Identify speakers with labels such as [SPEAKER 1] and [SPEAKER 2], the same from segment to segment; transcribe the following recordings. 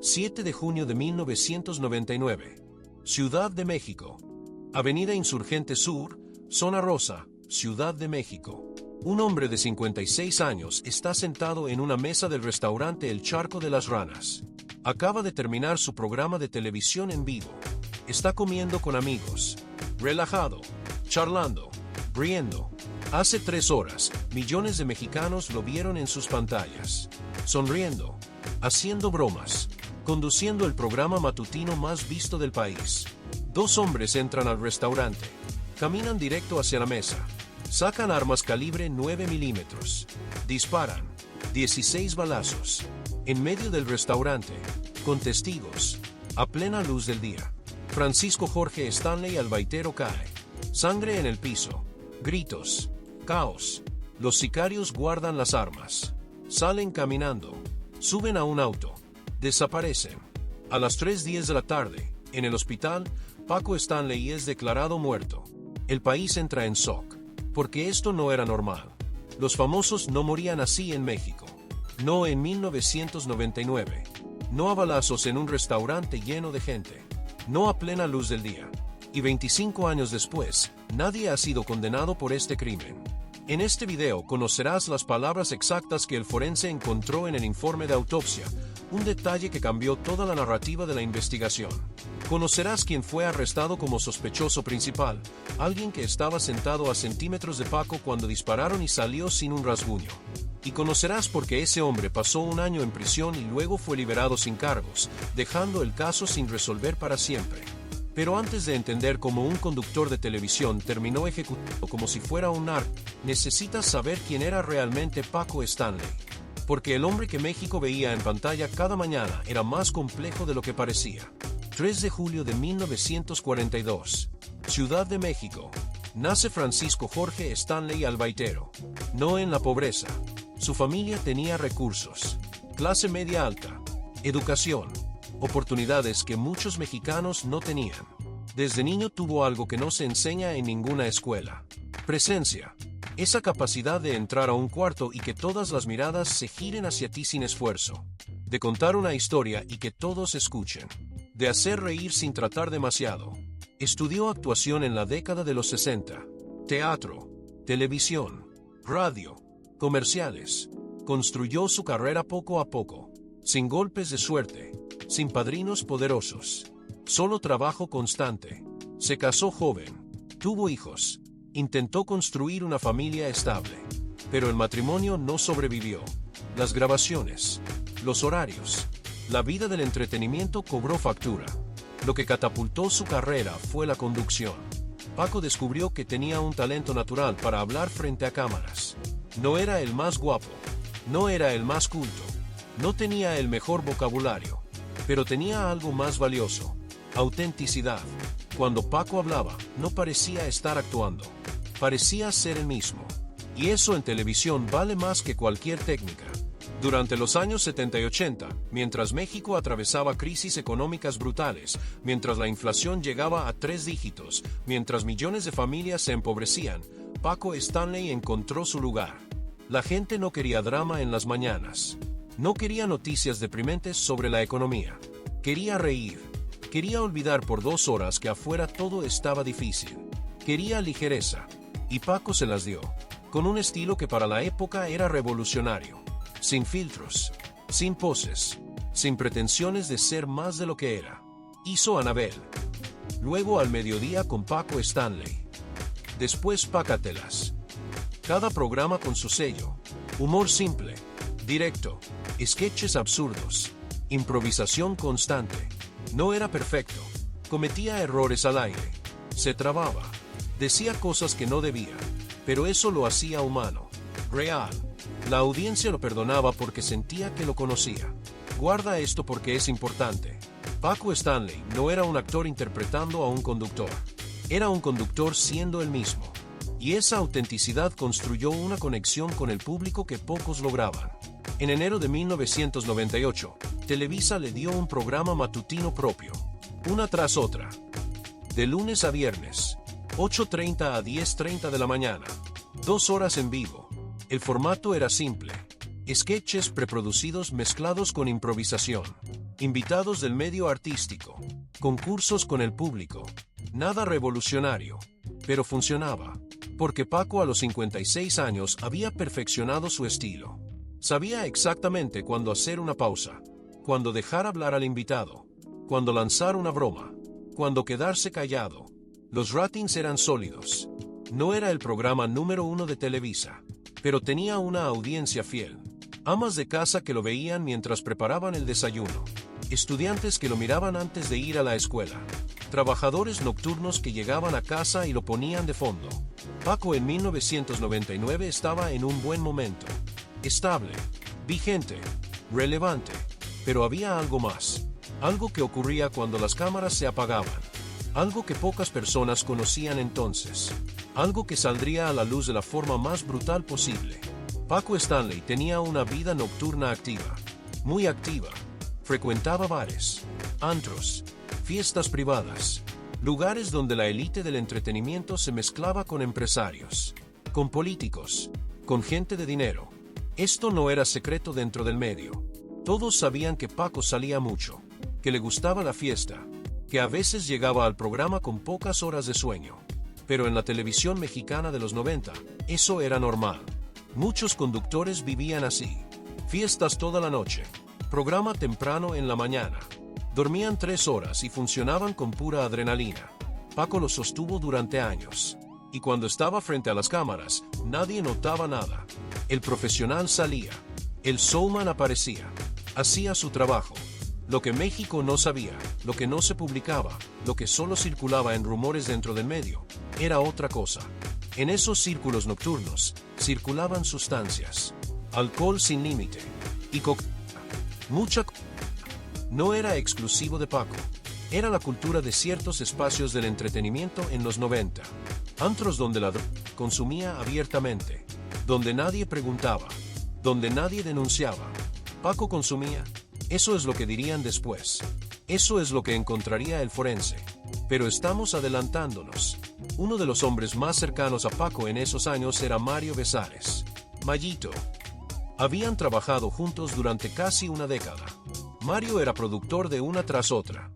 [SPEAKER 1] 7 de junio de 1999. Ciudad de México. Avenida Insurgente Sur, Zona Rosa, Ciudad de México. Un hombre de 56 años está sentado en una mesa del restaurante El Charco de las Ranas. Acaba de terminar su programa de televisión en vivo. Está comiendo con amigos, relajado, charlando, riendo. Hace 3 horas, millones de mexicanos lo vieron en sus pantallas, sonriendo, haciendo bromas, conduciendo el programa matutino más visto del país. 2 hombres entran al restaurante, caminan directo hacia la mesa, sacan armas calibre 9 milímetros, disparan, 16 balazos, en medio del restaurante, con testigos, a plena luz del día. Francisco Jorge Stanley Albaitero cae, sangre en el piso, gritos, caos. Los sicarios guardan las armas, salen caminando, suben a un auto, desaparecen. A las 3:10 de la tarde, en el hospital, Paco Stanley es declarado muerto. El país entra en shock, porque esto no era normal. Los famosos no morían así en México. No en 1999. No a balazos en un restaurante lleno de gente. No a plena luz del día. Y 25 años después, nadie ha sido condenado por este crimen. En este video conocerás las palabras exactas que el forense encontró en el informe de autopsia, un detalle que cambió toda la narrativa de la investigación. Conocerás quién fue arrestado como sospechoso principal, alguien que estaba sentado a centímetros de Paco cuando dispararon y salió sin un rasguño. Y conocerás por qué ese hombre pasó 1 año en prisión y luego fue liberado sin cargos, dejando el caso sin resolver para siempre. Pero antes de entender cómo un conductor de televisión terminó ejecutado como si fuera un narco, necesitas saber quién era realmente Paco Stanley. Porque el hombre que México veía en pantalla cada mañana era más complejo de lo que parecía. 3 de julio de 1942. Ciudad de México. Nace Francisco Jorge Stanley Albaitero. No en la pobreza. Su familia tenía recursos. Clase media alta. Educación. Oportunidades que muchos mexicanos no tenían. Desde niño tuvo algo que no se enseña en ninguna escuela. Presencia. Esa capacidad de entrar a un cuarto y que todas las miradas se giren hacia ti sin esfuerzo. De contar una historia y que todos escuchen. De hacer reír sin tratar demasiado. Estudió actuación en la década de los 60. Teatro, televisión, radio, comerciales. Construyó su carrera poco a poco. Sin golpes de suerte. Sin padrinos poderosos. Solo trabajo constante. Se casó joven. Tuvo hijos. Intentó construir una familia estable. Pero el matrimonio no sobrevivió. Las grabaciones. Los horarios. La vida del entretenimiento cobró factura. Lo que catapultó su carrera fue la conducción. Paco descubrió que tenía un talento natural para hablar frente a cámaras. No era el más guapo. No era el más culto. No tenía el mejor vocabulario. Pero tenía algo más valioso. Autenticidad. Cuando Paco hablaba, no parecía estar actuando. Parecía ser el mismo. Y eso en televisión vale más que cualquier técnica. Durante los años 70 y 80, mientras México atravesaba crisis económicas brutales, mientras la inflación llegaba a 3 dígitos, mientras millones de familias se empobrecían, Paco Stanley encontró su lugar. La gente no quería drama en las mañanas. No quería noticias deprimentes sobre la economía. Quería reír. Quería olvidar por 2 horas que afuera todo estaba difícil. Quería ligereza. Y Paco se las dio. Con un estilo que para la época era revolucionario. Sin filtros. Sin poses. Sin pretensiones de ser más de lo que era. Hizo Anabel. Luego Al Mediodía con Paco Stanley. Después Pácatelas. Cada programa con su sello. Humor simple. Directo. Sketches absurdos. Improvisación constante. No era perfecto. Cometía errores al aire. Se trababa. Decía cosas que no debía. Pero eso lo hacía humano. Real. La audiencia lo perdonaba porque sentía que lo conocía. Guarda esto porque es importante. Paco Stanley no era un actor interpretando a un conductor. Era un conductor siendo el mismo. Y esa autenticidad construyó una conexión con el público que pocos lograban. En enero de 1998, Televisa le dio un programa matutino propio. Una tras otra. De lunes a viernes. 8:30 a 10:30 de la mañana. 2 horas en vivo. El formato era simple. Sketches preproducidos mezclados con improvisación. invitados del medio artístico, concursos con el público. Nada revolucionario, pero funcionaba, porque Paco a los 56 años había perfeccionado su estilo. Sabía exactamente cuándo hacer una pausa, cuándo dejar hablar al invitado, cuándo lanzar una broma, cuándo quedarse callado. Los ratings eran sólidos. No era el programa número 1 de Televisa, pero tenía una audiencia fiel. Amas de casa que lo veían mientras preparaban el desayuno, estudiantes que lo miraban antes de ir a la escuela, trabajadores nocturnos que llegaban a casa y lo ponían de fondo. Paco en 1999 estaba en un buen momento, estable, vigente, relevante, pero había algo más, algo que ocurría cuando las cámaras se apagaban, algo que pocas personas conocían entonces, algo que saldría a la luz de la forma más brutal posible. Paco Stanley tenía una vida nocturna activa, muy activa. Frecuentaba bares, antros, fiestas privadas, lugares donde la élite del entretenimiento se mezclaba con empresarios, con políticos, con gente de dinero. Esto no era secreto dentro del medio. Todos sabían que Paco salía mucho, que le gustaba la fiesta, que a veces llegaba al programa con pocas horas de sueño. Pero en la televisión mexicana de los 90, eso era normal. Muchos conductores vivían así. Fiestas toda la noche, programa temprano en la mañana. Dormían 3 horas y funcionaban con pura adrenalina. Paco lo sostuvo durante años. Y cuando estaba frente a las cámaras, nadie notaba nada. El profesional salía. El showman aparecía. Hacía su trabajo. Lo que México no sabía, lo que no se publicaba, lo que solo circulaba en rumores dentro del medio, era otra cosa. En esos círculos nocturnos, circulaban sustancias. Alcohol sin límite. Y cocaína. Mucha cocaína. No era exclusivo de Paco. Era la cultura de ciertos espacios del entretenimiento en los 90. Antros donde la droga consumía abiertamente. Donde nadie preguntaba. Donde nadie denunciaba. Paco consumía. Eso es lo que dirían después. Eso es lo que encontraría el forense. Pero estamos adelantándonos. Uno de los hombres más cercanos a Paco en esos años era Mario Besares. Mayito. Habían trabajado juntos durante casi una década. Mario era productor de Una tras otra.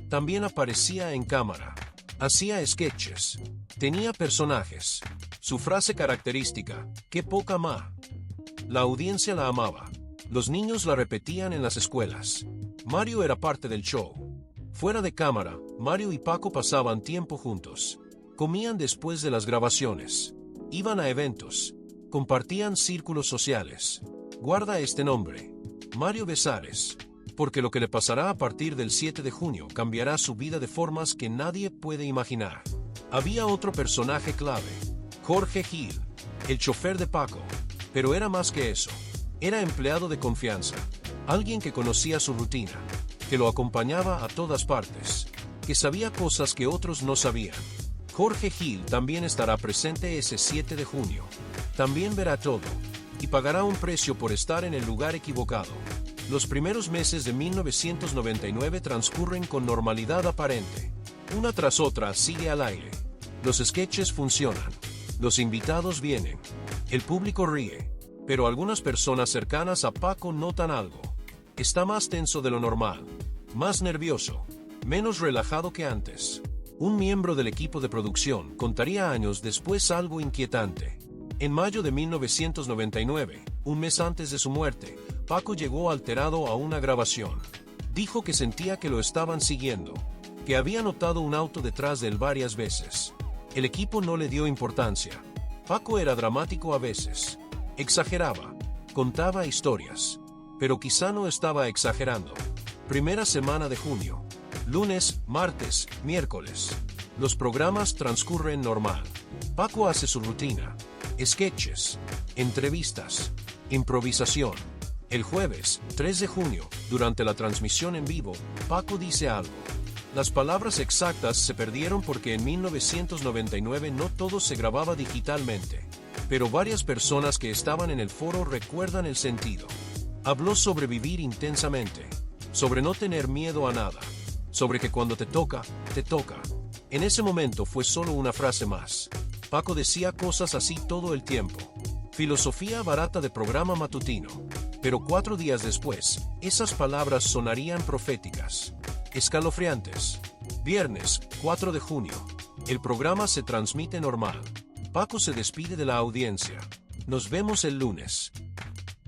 [SPEAKER 1] También aparecía en cámara. Hacía sketches. Tenía personajes. Su frase característica, ¡qué poca ma! La audiencia la amaba. Los niños la repetían en las escuelas. Mario era parte del show. Fuera de cámara, Mario y Paco pasaban tiempo juntos. Comían después de las grabaciones. Iban a eventos. Compartían círculos sociales. Guarda este nombre. Mario Besares. Porque lo que le pasará a partir del 7 de junio cambiará su vida de formas que nadie puede imaginar. Había otro personaje clave. Jorge Gil. El chofer de Paco. Pero era más que eso. Era empleado de confianza. Alguien que conocía su rutina. Que lo acompañaba a todas partes. Que sabía cosas que otros no sabían. Jorge Gil también estará presente ese 7 de junio. También verá todo. Y pagará un precio por estar en el lugar equivocado. Los primeros meses de 1999 transcurren con normalidad aparente. Una tras otra sigue al aire. Los sketches funcionan. Los invitados vienen. El público ríe. Pero algunas personas cercanas a Paco notan algo. Está más tenso de lo normal. Más nervioso. Menos relajado que antes. Un miembro del equipo de producción contaría años después algo inquietante. En mayo de 1999, un mes antes de su muerte, Paco llegó alterado a una grabación. Dijo que sentía que lo estaban siguiendo, que había notado un auto detrás de él varias veces. El equipo no le dio importancia. Paco era dramático a veces. Exageraba. Contaba historias. Pero quizá no estaba exagerando. Primera semana de junio. Lunes, martes, miércoles. Los programas transcurren normal. Paco hace su rutina. Sketches. Entrevistas. Improvisación. El jueves, 3 de junio, durante la transmisión en vivo, Paco dice algo. Las palabras exactas se perdieron porque en 1999 no todo se grababa digitalmente. Pero varias personas que estaban en el foro recuerdan el sentido. Habló sobre vivir intensamente. Sobre no tener miedo a nada. Sobre que cuando te toca, te toca. En ese momento fue solo una frase más. Paco decía cosas así todo el tiempo. Filosofía barata de programa matutino. Pero 4 días después, esas palabras sonarían proféticas. Escalofriantes. Viernes, 4 de junio. El programa se transmite normal. Paco se despide de la audiencia. Nos vemos el lunes.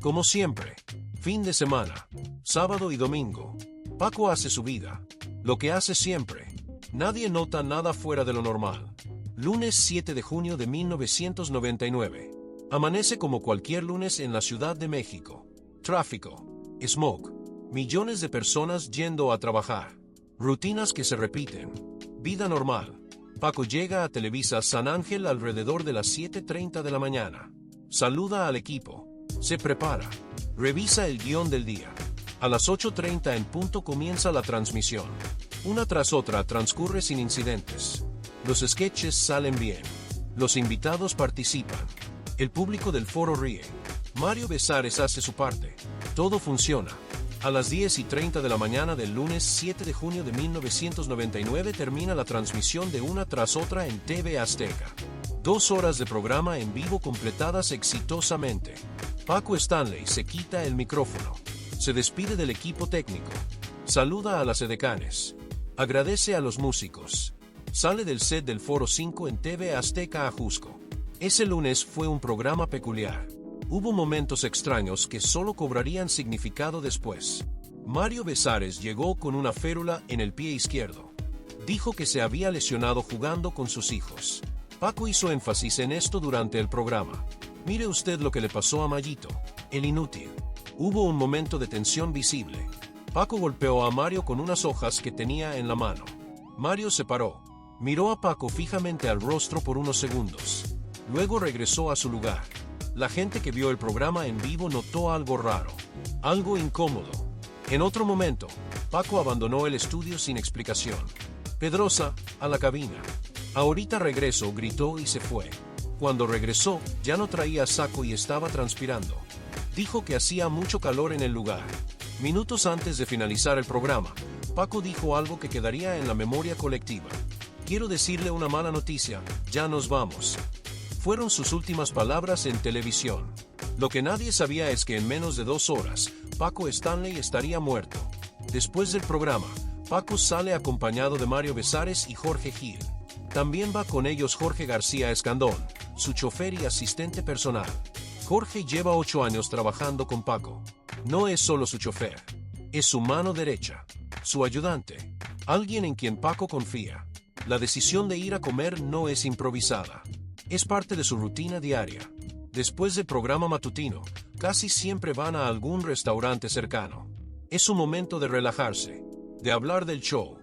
[SPEAKER 1] Como siempre. Fin de semana. Sábado y domingo. Paco hace su vida. Lo que hace siempre. Nadie nota nada fuera de lo normal. Lunes 7 de junio de 1999. Amanece como cualquier lunes en la Ciudad de México. Tráfico. Smog. Millones de personas yendo a trabajar. Rutinas que se repiten. Vida normal. Paco llega a Televisa San Ángel alrededor de las 7:30 de la mañana. Saluda al equipo. Se prepara. Revisa el guión del día. A las 8:30 en punto comienza la transmisión. Una tras otra transcurre sin incidentes. Los sketches salen bien. Los invitados participan. El público del foro ríe. Mario Besares hace su parte. Todo funciona. A las 10:30 de la mañana del lunes 7 de junio de 1999 termina la transmisión de una tras otra en TV Azteca. 2 horas de programa en vivo completadas exitosamente. Paco Stanley se quita el micrófono. Se despide del equipo técnico. Saluda a las edecanes. Agradece a los músicos. Sale del set del Foro 5 en TV Azteca Ajusco. Ese lunes fue un programa peculiar. Hubo momentos extraños que solo cobrarían significado después. Mario Besares llegó con una férula en el pie izquierdo. Dijo que se había lesionado jugando con sus hijos. Paco hizo énfasis en esto durante el programa. Mire usted lo que le pasó a Mayito, el inútil. Hubo un momento de tensión visible. Paco golpeó a Mario con unas hojas que tenía en la mano. Mario se paró. Miró a Paco fijamente al rostro por unos segundos. Luego regresó a su lugar. La gente que vio el programa en vivo notó algo raro, algo incómodo. En otro momento, Paco abandonó el estudio sin explicación. Pedrosa, a la cabina. Ahorita regreso, gritó y se fue. Cuando regresó, ya no traía saco y estaba transpirando. Dijo que hacía mucho calor en el lugar. Minutos antes de finalizar el programa, Paco dijo algo que quedaría en la memoria colectiva. Quiero decirle una mala noticia, ya nos vamos. Fueron sus últimas palabras en televisión. Lo que nadie sabía es que en menos de 2 horas, Paco Stanley estaría muerto. Después del programa, Paco sale acompañado de Mario Besares y Jorge Gil. También va con ellos Jorge García Escandón, su chofer y asistente personal. Jorge lleva 8 años trabajando con Paco. No es solo su chofer, es su mano derecha, su ayudante, alguien en quien Paco confía. La decisión de ir a comer no es improvisada. Es parte de su rutina diaria. Después del programa matutino, casi siempre van a algún restaurante cercano. Es un momento de relajarse, de hablar del show,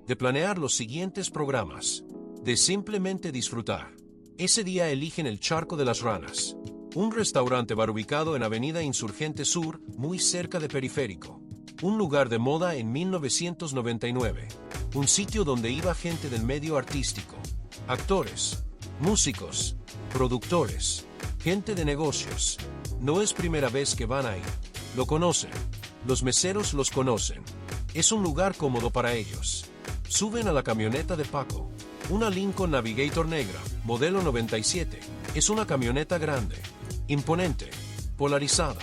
[SPEAKER 1] de planear los siguientes programas, de simplemente disfrutar. Ese día eligen el Charco de las Ranas, un restaurante bar ubicado en Avenida Insurgente Sur, muy cerca de Periférico. Un lugar de moda en 1999. Un sitio donde iba gente del medio artístico, actores, músicos, productores, gente de negocios. No es primera vez que van ahí. Lo conocen. Los meseros los conocen. Es un lugar cómodo para ellos. Suben a la camioneta de Paco. Una Lincoln Navigator negra, modelo 97. Es una camioneta grande, imponente, polarizada.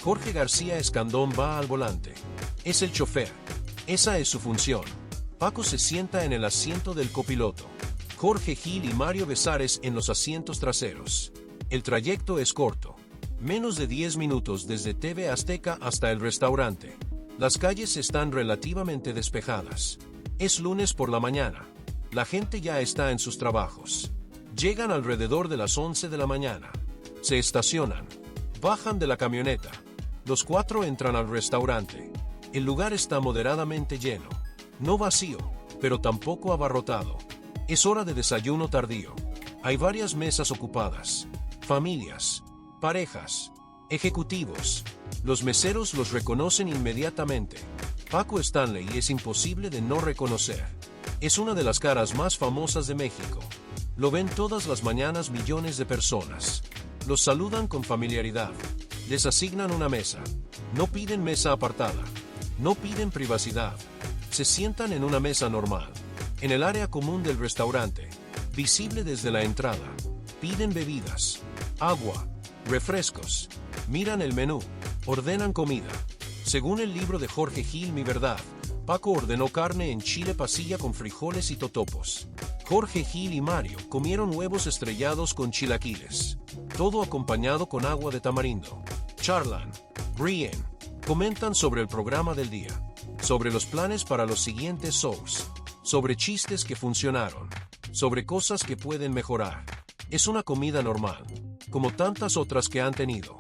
[SPEAKER 1] Jorge García Escandón va al volante. Es el chofer. Esa es su función. Paco se sienta en el asiento del copiloto. Jorge Gil y Mario Besares en los asientos traseros. El trayecto es corto. Menos de 10 minutos desde TV Azteca hasta el restaurante. Las calles están relativamente despejadas. Es lunes por la mañana. La gente ya está en sus trabajos. Llegan alrededor de las 11 de la mañana. Se estacionan. Bajan de la camioneta. Los 4 entran al restaurante. El lugar está moderadamente lleno. No vacío, pero tampoco abarrotado. Es hora de desayuno tardío. Hay varias mesas ocupadas. Familias, parejas, ejecutivos. Los meseros los reconocen inmediatamente. Paco Stanley es imposible de no reconocer. Es una de las caras más famosas de México. Lo ven todas las mañanas millones de personas. Los saludan con familiaridad. Les asignan una mesa. No piden mesa apartada. No piden privacidad. Se sientan en una mesa normal, en el área común del restaurante, visible desde la entrada. Piden bebidas, agua, refrescos. Miran el menú. Ordenan comida. Según el libro de Jorge Gil Mi Verdad, Paco ordenó carne en chile pasilla con frijoles y totopos. Jorge Gil y Mario comieron huevos estrellados con chilaquiles. Todo acompañado con agua de tamarindo. Charlan, ríen, comentan sobre el programa del día, sobre los planes para los siguientes shows, sobre chistes que funcionaron, sobre cosas que pueden mejorar. Es una comida normal, como tantas otras que han tenido.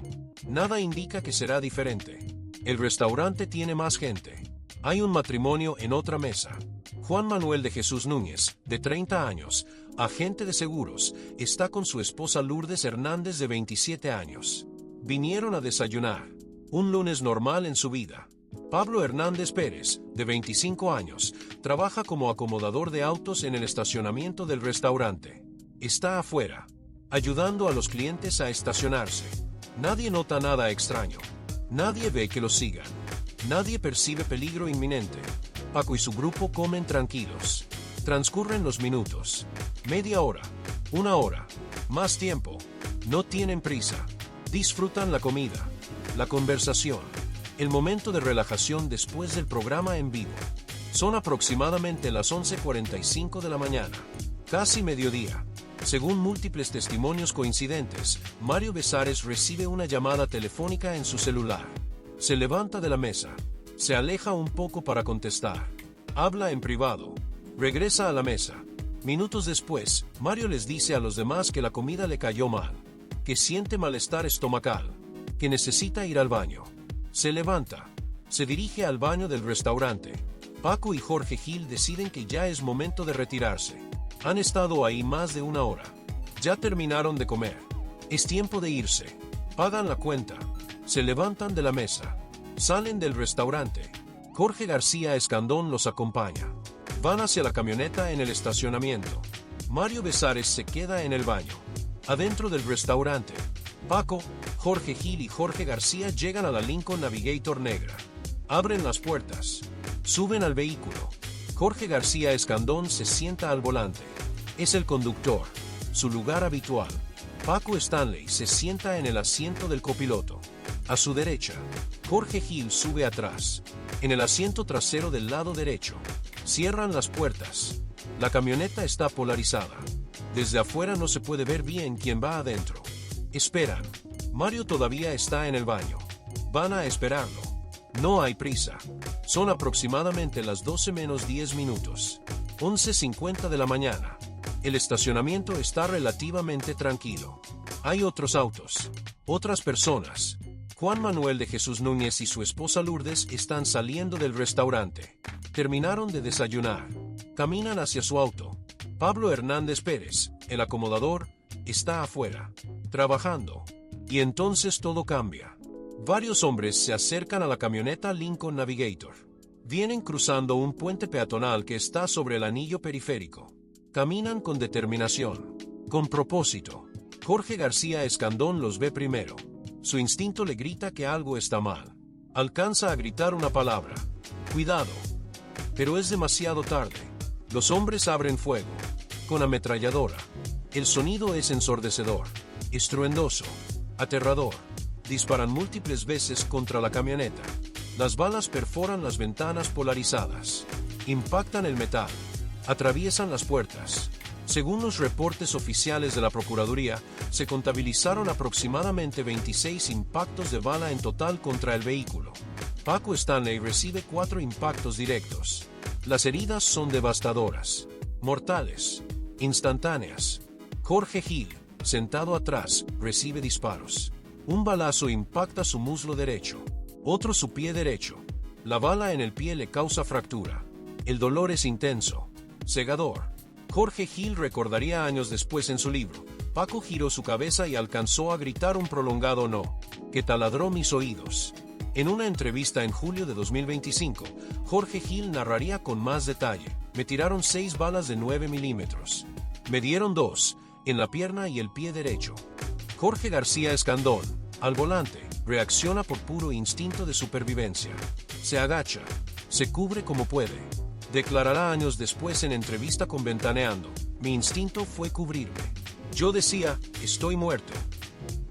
[SPEAKER 1] Nada indica que será diferente. El restaurante tiene más gente. Hay un matrimonio en otra mesa. Juan Manuel de Jesús Núñez, de 30 años, agente de seguros, está con su esposa Lourdes Hernández, de 27 años. Vinieron a desayunar. Un lunes normal en su vida. Pablo Hernández Pérez, de 25 años, trabaja como acomodador de autos en el estacionamiento del restaurante. Está afuera, ayudando a los clientes a estacionarse. Nadie nota nada extraño. Nadie ve que los sigan. Nadie percibe peligro inminente. Paco y su grupo comen tranquilos. Transcurren los minutos. Media hora. Una hora. Más tiempo. No tienen prisa. Disfrutan la comida. La conversación. El momento de relajación después del programa en vivo. Son aproximadamente las 11:45 de la mañana. Casi mediodía. Según múltiples testimonios coincidentes, Mario Besares recibe una llamada telefónica en su celular. Se levanta de la mesa. Se aleja un poco para contestar. Habla en privado. Regresa a la mesa. Minutos después, Mario les dice a los demás que la comida le cayó mal, que siente malestar estomacal, que necesita ir al baño. Se levanta. Se dirige al baño del restaurante. Paco y Jorge Gil deciden que ya es momento de retirarse. Han estado ahí más de una hora. Ya terminaron de comer. Es tiempo de irse. Pagan la cuenta. Se levantan de la mesa. Salen del restaurante. Jorge García Escandón los acompaña. Van hacia la camioneta en el estacionamiento. Mario Besares se queda en el baño. Adentro del restaurante, Paco, Jorge Gil y Jorge García llegan a la Lincoln Navigator negra. Abren las puertas. Suben al vehículo. Jorge García Escandón se sienta al volante. Es el conductor, su lugar habitual. Paco Stanley se sienta en el asiento del copiloto. A su derecha, Jorge Gil sube atrás, en el asiento trasero del lado derecho. Cierran las puertas. La camioneta está polarizada. Desde afuera no se puede ver bien quién va adentro. Esperan. Mario todavía está en el baño. Van a esperarlo. No hay prisa. Son aproximadamente las 12 menos 10 minutos. 11:50 de la mañana. El estacionamiento está relativamente tranquilo. Hay otros autos. Otras personas. Juan Manuel de Jesús Núñez y su esposa Lourdes están saliendo del restaurante. Terminaron de desayunar. Caminan hacia su auto. Pablo Hernández Pérez, el acomodador, está afuera, trabajando. Y entonces todo cambia. Varios hombres se acercan a la camioneta Lincoln Navigator. Vienen cruzando un puente peatonal que está sobre el anillo periférico. Caminan con determinación, con propósito. Jorge García Escandón los ve primero. Su instinto le grita que algo está mal. Alcanza a gritar una palabra. Cuidado. Pero es demasiado tarde. Los hombres abren fuego. Con ametralladora. El sonido es ensordecedor, estruendoso, aterrador. Disparan múltiples veces contra la camioneta. Las balas perforan las ventanas polarizadas. Impactan el metal. Atraviesan las puertas. Según los reportes oficiales de la Procuraduría, se contabilizaron aproximadamente 26 impactos de bala en total contra el vehículo. Paco Stanley recibe 4 impactos directos. Las heridas son devastadoras, mortales, instantáneas. Jorge Gil, sentado atrás, recibe disparos. Un balazo impacta su muslo derecho, otro su pie derecho. La bala en el pie le causa fractura. El dolor es intenso, cegador. Jorge Gil recordaría años después en su libro, Paco giró su cabeza y alcanzó a gritar un prolongado no, que taladró mis oídos. En una entrevista en julio de 2025, Jorge Gil narraría con más detalle, me tiraron 6 balas de 9 milímetros. Me dieron 2, en la pierna y el pie derecho. Jorge García Escandón, al volante, reacciona por puro instinto de supervivencia. Se agacha, se cubre como puede. Declarará años después en entrevista con Ventaneando, mi instinto fue cubrirme. Yo decía, estoy muerto.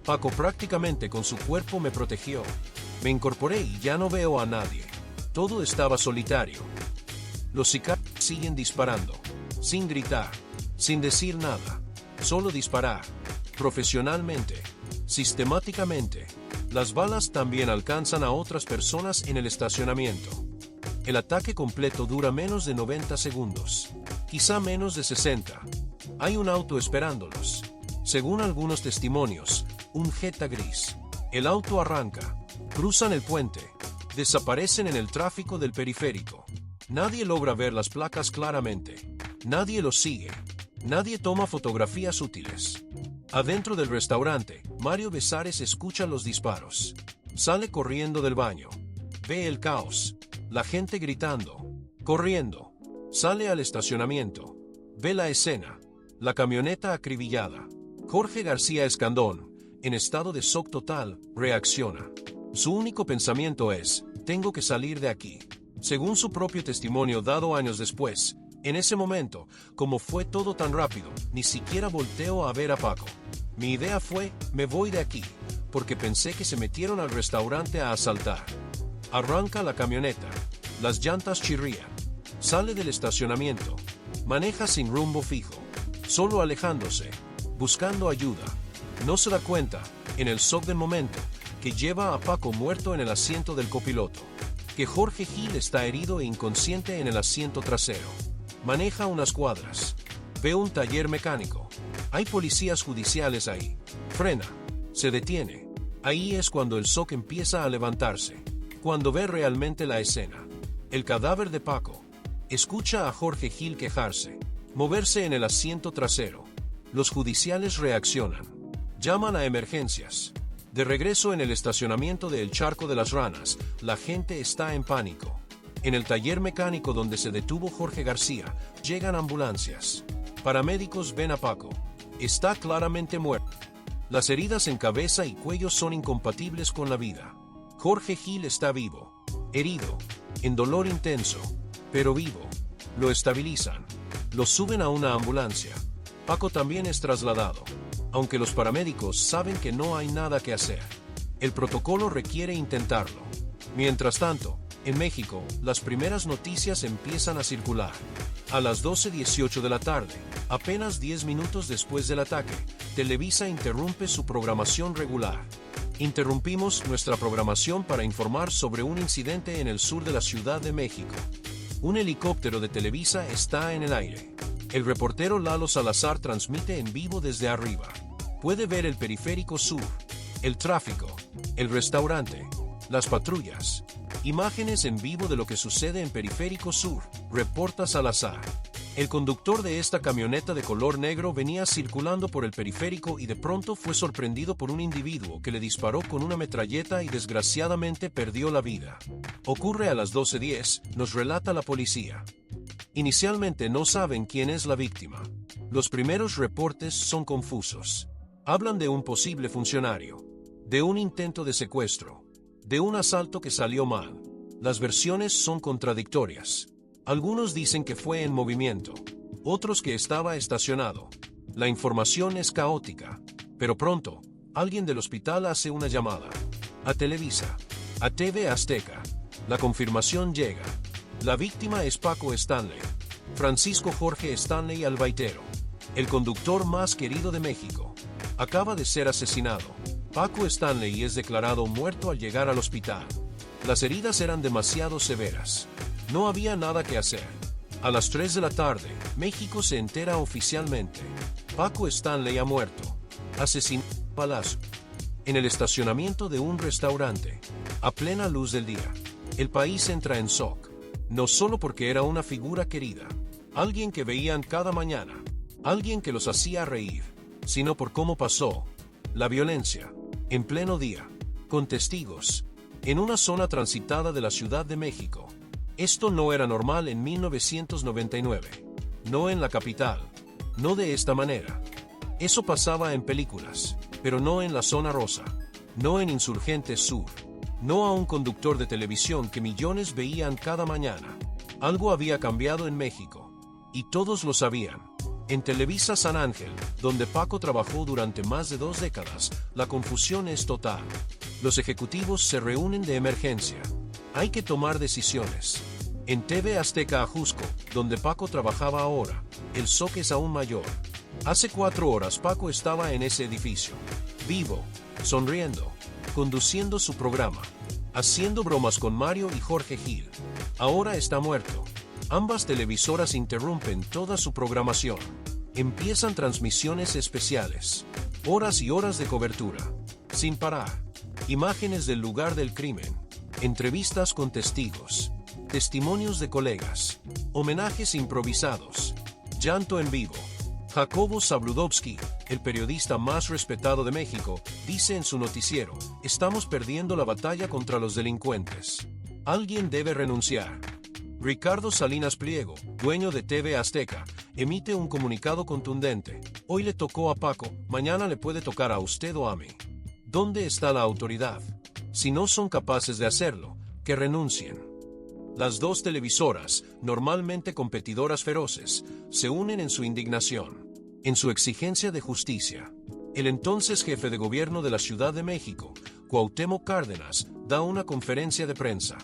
[SPEAKER 1] Paco prácticamente con su cuerpo me protegió. Me incorporé y ya no veo a nadie. Todo estaba solitario. Los sicarios siguen disparando, sin gritar, sin decir nada, solo disparar, profesionalmente, sistemáticamente. Las balas también alcanzan a otras personas en el estacionamiento. El ataque completo dura menos de 90 segundos, quizá menos de 60. Hay un auto esperándolos. Según algunos testimonios, un Jetta gris. El auto arranca, cruzan el puente, desaparecen en el tráfico del periférico. Nadie logra ver las placas claramente. Nadie los sigue. Nadie toma fotografías útiles. Adentro del restaurante, Mario Besares escucha los disparos. Sale corriendo del baño. Ve el caos. La gente gritando. Corriendo. Sale al estacionamiento. Ve la escena. La camioneta acribillada. Jorge García Escandón, en estado de shock total, reacciona. Su único pensamiento es, tengo que salir de aquí. Según su propio testimonio dado años después, en ese momento, como fue todo tan rápido, ni siquiera volteo a ver a Paco. Mi idea fue, me voy de aquí, porque pensé que se metieron al restaurante a asaltar. Arranca la camioneta. Las llantas chirrían. Sale del estacionamiento. Maneja sin rumbo fijo. Solo alejándose. Buscando ayuda. No se da cuenta, en el shock del momento, que lleva a Paco muerto en el asiento del copiloto. Que Jorge Gil está herido e inconsciente en el asiento trasero. Maneja unas cuadras. Ve un taller mecánico. Hay policías judiciales ahí. Frena. Se detiene. Ahí es cuando el shock empieza a levantarse. Cuando ve realmente la escena. El cadáver de Paco. Escucha a Jorge Gil quejarse. Moverse en el asiento trasero. Los judiciales reaccionan. Llaman a emergencias. De regreso en el estacionamiento de El Charco de las Ranas, la gente está en pánico. En el taller mecánico donde se detuvo Jorge García, llegan ambulancias. Paramédicos ven a Paco. Está claramente muerto. Las heridas en cabeza y cuello son incompatibles con la vida. Jorge Gil está vivo, herido, en dolor intenso, pero vivo. Lo estabilizan. Lo suben a una ambulancia. Paco también es trasladado, aunque los paramédicos saben que no hay nada que hacer. El protocolo requiere intentarlo. Mientras tanto, en México, las primeras noticias empiezan a circular. A las 12:18 de la tarde, apenas 10 minutos después del ataque, Televisa interrumpe su programación regular. Interrumpimos nuestra programación para informar sobre un incidente en el sur de la Ciudad de México. Un helicóptero de Televisa está en el aire. El reportero Lalo Salazar transmite en vivo desde arriba. Puede ver el periférico sur, el tráfico, el restaurante, las patrullas. Imágenes en vivo de lo que sucede en periférico sur, reporta Salazar. El conductor de esta camioneta de color negro venía circulando por el periférico y de pronto fue sorprendido por un individuo que le disparó con una metralleta y desgraciadamente perdió la vida. Ocurre a las 12:10, nos relata la policía. Inicialmente no saben quién es la víctima. Los primeros reportes son confusos. Hablan de un posible funcionario, de un intento de secuestro, de un asalto que salió mal. Las versiones son contradictorias. Algunos dicen que fue en movimiento, otros que estaba estacionado. La información es caótica, pero pronto, alguien del hospital hace una llamada. A Televisa, a TV Azteca. La confirmación llega. La víctima es Paco Stanley, Francisco Jorge Stanley Albaitero, el conductor más querido de México. Acaba de ser asesinado. Paco Stanley es declarado muerto al llegar al hospital. Las heridas eran demasiado severas. No había nada que hacer. A las 3 de la tarde, México se entera oficialmente. Paco Stanley ha muerto. Asesinado a balazo. En el estacionamiento de un restaurante. A plena luz del día. El país entra en shock. No solo porque era una figura querida, alguien que veían cada mañana, alguien que los hacía reír, sino por cómo pasó. La violencia, en pleno día, con testigos, en una zona transitada de la Ciudad de México. Esto no era normal en 1999. No en la capital. No de esta manera. Eso pasaba en películas, pero no en la zona rosa. No en Insurgentes Sur. No a un conductor de televisión que millones veían cada mañana. Algo había cambiado en México. Y todos lo sabían. En Televisa San Ángel, donde Paco trabajó durante más de 2 décadas, la confusión es total. Los ejecutivos se reúnen de emergencia. Hay que tomar decisiones. En TV Azteca Ajusco, donde Paco trabajaba ahora, el shock es aún mayor. Hace 4 horas Paco estaba en ese edificio, vivo, sonriendo, conduciendo su programa, haciendo bromas con Mario y Jorge Gil. Ahora está muerto. Ambas televisoras interrumpen toda su programación. Empiezan transmisiones especiales. Horas y horas de cobertura. Sin parar. Imágenes del lugar del crimen. Entrevistas con testigos. Testimonios de colegas. Homenajes improvisados. Llanto en vivo. Jacobo Zabludovsky, el periodista más respetado de México, dice en su noticiero: estamos perdiendo la batalla contra los delincuentes. Alguien debe renunciar. Ricardo Salinas Pliego, dueño de TV Azteca, emite un comunicado contundente. Hoy le tocó a Paco, mañana le puede tocar a usted o a mí. ¿Dónde está la autoridad? Si no son capaces de hacerlo, que renuncien. Las dos televisoras, normalmente competidoras feroces, se unen en su indignación, en su exigencia de justicia. El entonces jefe de gobierno de la Ciudad de México, Cuauhtémoc Cárdenas, da una conferencia de prensa.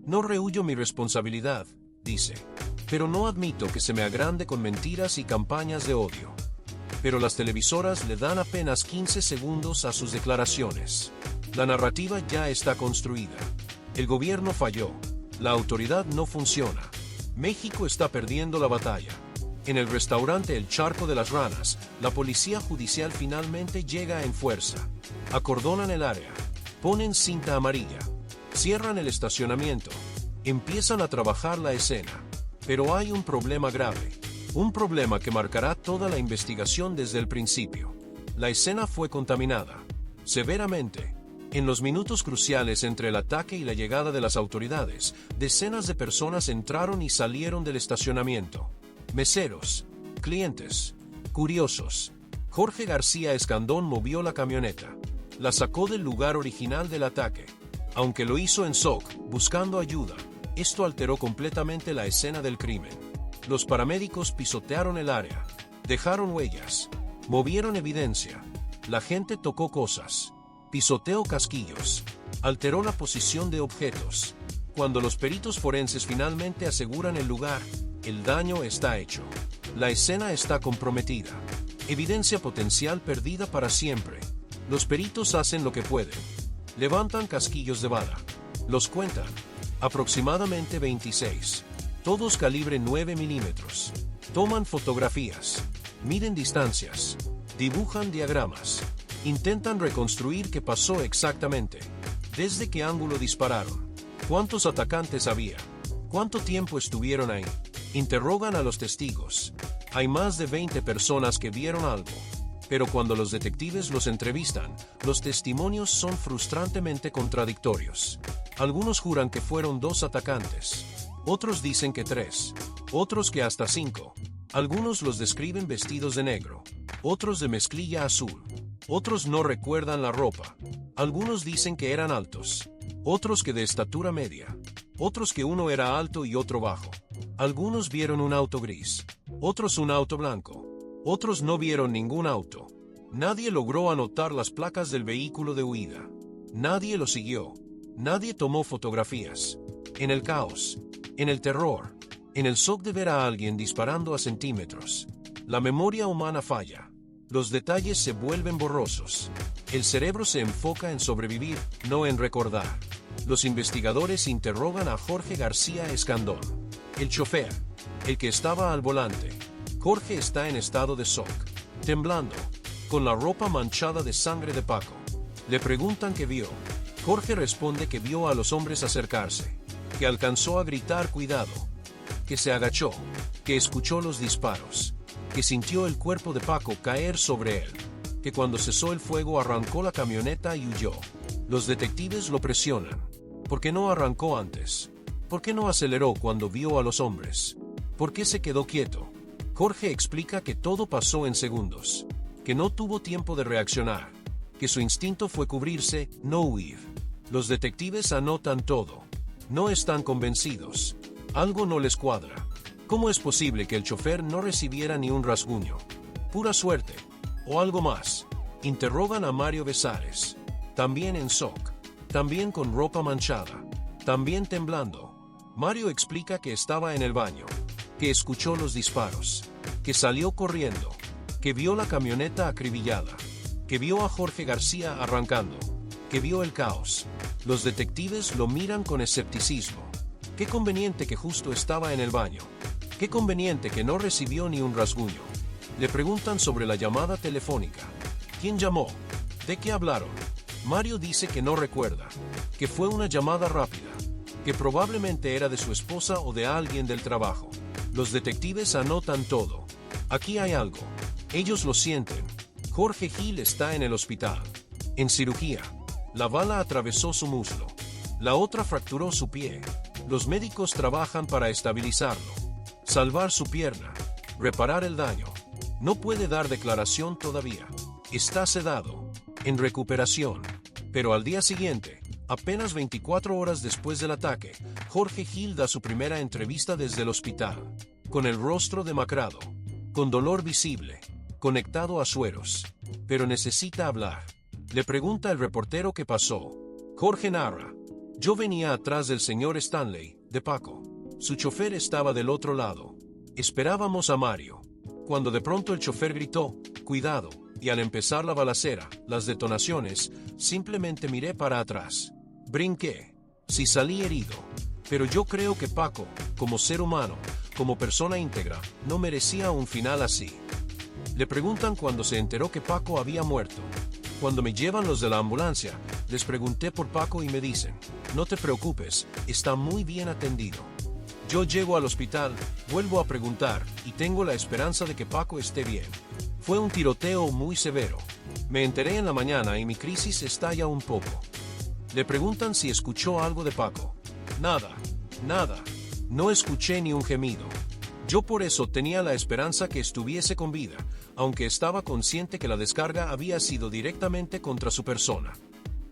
[SPEAKER 1] No rehuyo mi responsabilidad, dice, pero no admito que se me agrande con mentiras y campañas de odio. Pero las televisoras le dan apenas 15 segundos a sus declaraciones. La narrativa ya está construida. El gobierno falló. La autoridad no funciona. México está perdiendo la batalla. En el restaurante El Charco de las Ranas, la policía judicial finalmente llega en fuerza. Acordonan el área. Ponen cinta amarilla. Cierran el estacionamiento. Empiezan a trabajar la escena. Pero hay un problema grave. Un problema que marcará toda la investigación desde el principio. La escena fue contaminada. Severamente. En los minutos cruciales entre el ataque y la llegada de las autoridades, decenas de personas entraron y salieron del estacionamiento. Meseros, clientes, curiosos. Jorge García Escandón movió la camioneta. La sacó del lugar original del ataque. Aunque lo hizo en shock, buscando ayuda, esto alteró completamente la escena del crimen. Los paramédicos pisotearon el área, dejaron huellas, movieron evidencia. La gente tocó cosas. Pisoteó casquillos, alteró la posición de objetos. Cuando los peritos forenses finalmente aseguran el lugar, el daño está hecho. La escena está comprometida. Evidencia potencial perdida para siempre. Los peritos hacen lo que pueden. Levantan casquillos de bala. Los cuentan. Aproximadamente 26. Todos calibre 9 milímetros. Toman fotografías. Miden distancias. Dibujan diagramas. Intentan reconstruir qué pasó exactamente. ¿Desde qué ángulo dispararon? ¿Cuántos atacantes había? ¿Cuánto tiempo estuvieron ahí? Interrogan a los testigos. Hay más de 20 personas que vieron algo. Pero cuando los detectives los entrevistan, los testimonios son frustrantemente contradictorios. Algunos juran que fueron 2 atacantes. Otros dicen que 3. Otros que hasta 5. Algunos los describen vestidos de negro. Otros de mezclilla azul. Otros no recuerdan la ropa. Algunos dicen que eran altos. Otros que de estatura media. Otros que uno era alto y otro bajo. Algunos vieron un auto gris. Otros un auto blanco. Otros no vieron ningún auto. Nadie logró anotar las placas del vehículo de huida. Nadie lo siguió. Nadie tomó fotografías. En el caos. En el terror. En el shock de ver a alguien disparando a centímetros. La memoria humana falla. Los detalles se vuelven borrosos. El cerebro se enfoca en sobrevivir, no en recordar. Los investigadores interrogan a Jorge García Escandón. El chofer, el que estaba al volante. Jorge está en estado de shock, temblando, con la ropa manchada de sangre de Paco. Le preguntan qué vio. Jorge responde que vio a los hombres acercarse, que alcanzó a gritar cuidado, que se agachó, que escuchó los disparos, que sintió el cuerpo de Paco caer sobre él, que cuando cesó el fuego arrancó la camioneta y huyó. Los detectives lo presionan. ¿Por qué no arrancó antes? ¿Por qué no aceleró cuando vio a los hombres? ¿Por qué se quedó quieto? Jorge explica que todo pasó en segundos, que no tuvo tiempo de reaccionar, que su instinto fue cubrirse, no huir. Los detectives anotan todo. No están convencidos. Algo no les cuadra. ¿Cómo es posible que el chofer no recibiera ni un rasguño? ¿Pura suerte? ¿O algo más? Interrogan a Mario Besares. También en shock. también con ropa manchada, también temblando. Mario explica que estaba en el baño, que escuchó los disparos, que salió corriendo, que vio la camioneta acribillada, que vio a Jorge García arrancando, que vio el caos. Los detectives lo miran con escepticismo. Qué conveniente que justo estaba en el baño. Qué conveniente que no recibió ni un rasguño. Le preguntan sobre la llamada telefónica. ¿Quién llamó? ¿De qué hablaron? Mario dice que no recuerda, que fue una llamada rápida, que probablemente era de su esposa o de alguien del trabajo. Los detectives anotan todo. Aquí hay algo. Ellos lo sienten. Jorge Gil está en el hospital. En cirugía. La bala atravesó su muslo. La otra fracturó su pie. Los médicos trabajan para estabilizarlo, salvar su pierna, reparar el daño. No puede dar declaración todavía. Está sedado, en recuperación. Pero al día siguiente, apenas 24 horas después del ataque, Jorge Gil da su primera entrevista desde el hospital, con el rostro demacrado, con dolor visible, conectado a sueros. Pero necesita hablar. Le pregunta el reportero qué pasó. Jorge narra. Yo venía atrás del señor Stanley, de Paco. Su chofer estaba del otro lado. Esperábamos a Mario. Cuando de pronto el chofer gritó, «Cuidado», y al empezar la balacera, las detonaciones, simplemente miré para atrás. Brinqué. Sí salí herido. Pero yo creo que Paco, como ser humano, como persona íntegra, no merecía un final así. Le preguntan cuando se enteró que Paco había muerto. Cuando me llevan los de la ambulancia, les pregunté por Paco y me dicen, no te preocupes, está muy bien atendido. Yo llego al hospital, vuelvo a preguntar, y tengo la esperanza de que Paco esté bien. Fue un tiroteo muy severo. Me enteré en la mañana y mi crisis estalla un poco. Le preguntan si escuchó algo de Paco. Nada, nada. No escuché ni un gemido. Yo por eso tenía la esperanza que estuviese con vida, aunque estaba consciente que la descarga había sido directamente contra su persona.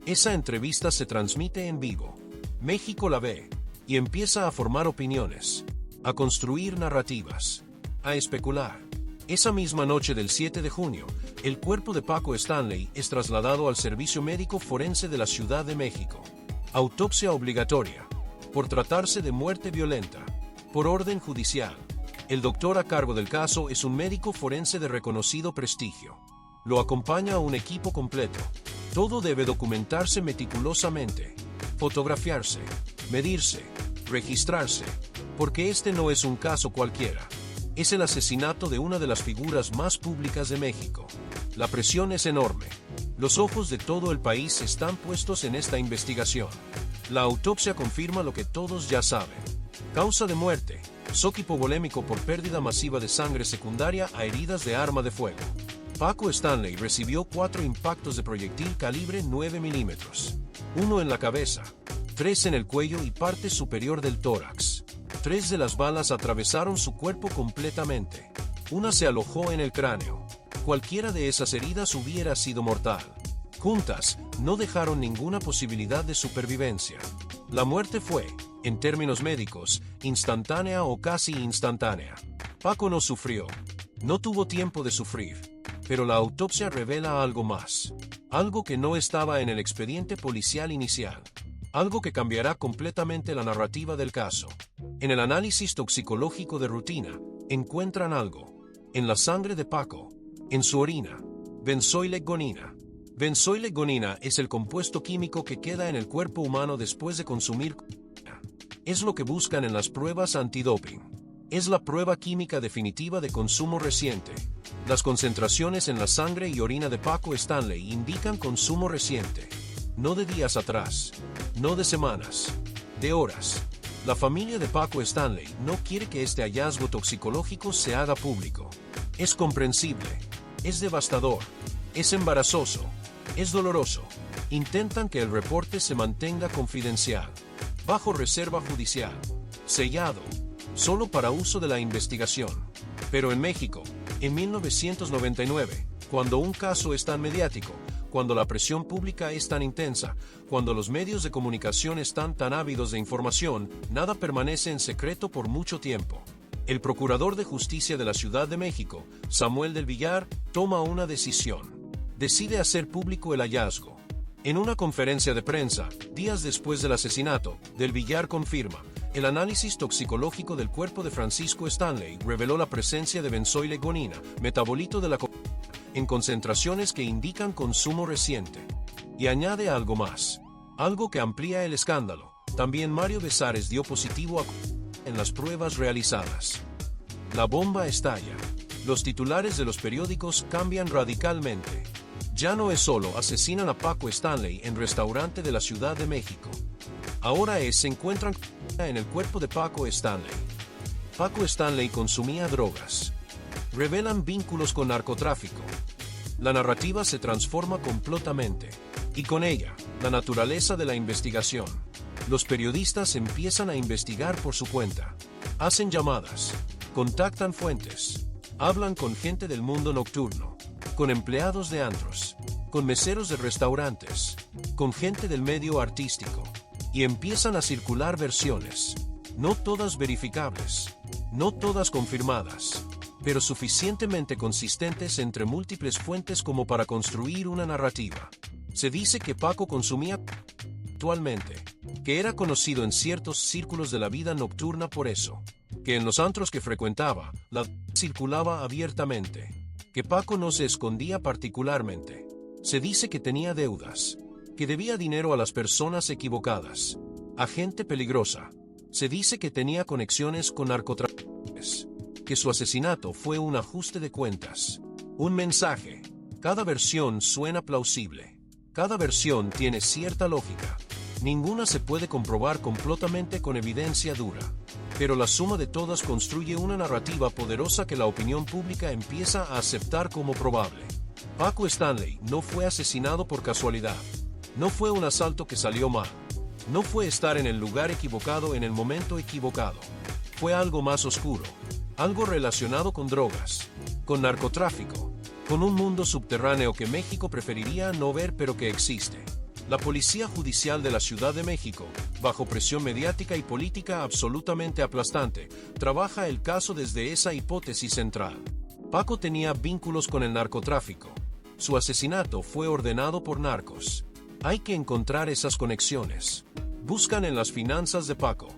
[SPEAKER 1] Esa entrevista se transmite en vivo. México la ve, y empieza a formar opiniones, a construir narrativas, a especular. Esa misma noche del 7 de junio, el cuerpo de Paco Stanley es trasladado al Servicio Médico Forense de la Ciudad de México. Autopsia obligatoria, por tratarse de muerte violenta, por orden judicial. El doctor a cargo del caso es un médico forense de reconocido prestigio. Lo acompaña un equipo completo. Todo debe documentarse meticulosamente, fotografiarse, medirse, registrarse, porque este no es un caso cualquiera. Es el asesinato de una de las figuras más públicas de México. La presión es enorme. Los ojos de todo el país están puestos en esta investigación. La autopsia confirma lo que todos ya saben. Causa de muerte: shock hipovolémico por pérdida masiva de sangre secundaria a heridas de arma de fuego. Paco Stanley recibió 4 impactos de proyectil calibre 9 milímetros. 1 en la cabeza, 3 en el cuello y parte superior del tórax. 3 de las balas atravesaron su cuerpo completamente. Una se alojó en el cráneo. Cualquiera de esas heridas hubiera sido mortal. Juntas, no dejaron ninguna posibilidad de supervivencia. La muerte fue, en términos médicos, instantánea o casi instantánea. Paco no sufrió. No tuvo tiempo de sufrir. Pero la autopsia revela algo más. Algo que no estaba en el expediente policial inicial. Algo que cambiará completamente la narrativa del caso. En el análisis toxicológico de rutina, encuentran algo. En la sangre de Paco. En su orina. Benzoylecgonina. Benzoylecgonina es el compuesto químico que queda en el cuerpo humano después de consumir cocaína. Es lo que buscan en las pruebas antidoping. Es la prueba química definitiva de consumo reciente. Las concentraciones en la sangre y orina de Paco Stanley indican consumo reciente. No de días atrás. No de semanas. De horas. La familia de Paco Stanley no quiere que este hallazgo toxicológico se haga público. Es comprensible. Es devastador. Es embarazoso. Es doloroso. Intentan que el reporte se mantenga confidencial. Bajo reserva judicial. Sellado. Solo para uso de la investigación. Pero en México, en 1999, cuando un caso es tan mediático, cuando la presión pública es tan intensa, cuando los medios de comunicación están tan ávidos de información, nada permanece en secreto por mucho tiempo. El Procurador de Justicia de la Ciudad de México, Samuel del Villar, toma una decisión. Decide hacer público el hallazgo. En una conferencia de prensa, días después del asesinato, Del Villar confirma: el análisis toxicológico del cuerpo de Francisco Stanley reveló la presencia de benzoilegonina, metabolito de la cocaína, en concentraciones que indican consumo reciente. Y añade algo más, algo que amplía el escándalo. También Mario Besares dio positivo a en las pruebas realizadas. La bomba estalla. Los titulares de los periódicos cambian radicalmente. Ya no es solo asesinan a Paco Stanley en restaurante de la Ciudad de México. Ahora se encuentran en el cuerpo de Paco Stanley. Paco Stanley consumía drogas. Revelan vínculos con narcotráfico. La narrativa se transforma completamente. Y con ella, la naturaleza de la investigación. Los periodistas empiezan a investigar por su cuenta. Hacen llamadas. Contactan fuentes. Hablan con gente del mundo nocturno. Con empleados de antros. Con meseros de restaurantes. Con gente del medio artístico. Y empiezan a circular versiones. No todas verificables. No todas confirmadas. Pero suficientemente consistentes entre múltiples fuentes como para construir una narrativa. Se dice que Paco consumía actualmente, que era conocido en ciertos círculos de la vida nocturna por eso, que en los antros que frecuentaba, la circulaba abiertamente, que Paco no se escondía particularmente. Se dice que tenía deudas, que debía dinero a las personas equivocadas, a gente peligrosa. Se dice que tenía conexiones con narcotraficantes, que su asesinato fue un ajuste de cuentas, un mensaje. Cada versión suena plausible. Cada versión tiene cierta lógica. Ninguna se puede comprobar completamente con evidencia dura. Pero la suma de todas construye una narrativa poderosa que la opinión pública empieza a aceptar como probable. Paco Stanley no fue asesinado por casualidad. No fue un asalto que salió mal. No fue estar en el lugar equivocado en el momento equivocado. Fue algo más oscuro. Algo relacionado con drogas, con narcotráfico, con un mundo subterráneo que México preferiría no ver pero que existe. La Policía Judicial de la Ciudad de México, bajo presión mediática y política absolutamente aplastante, trabaja el caso desde esa hipótesis central. Paco tenía vínculos con el narcotráfico. Su asesinato fue ordenado por narcos. Hay que encontrar esas conexiones. Buscan en las finanzas de Paco.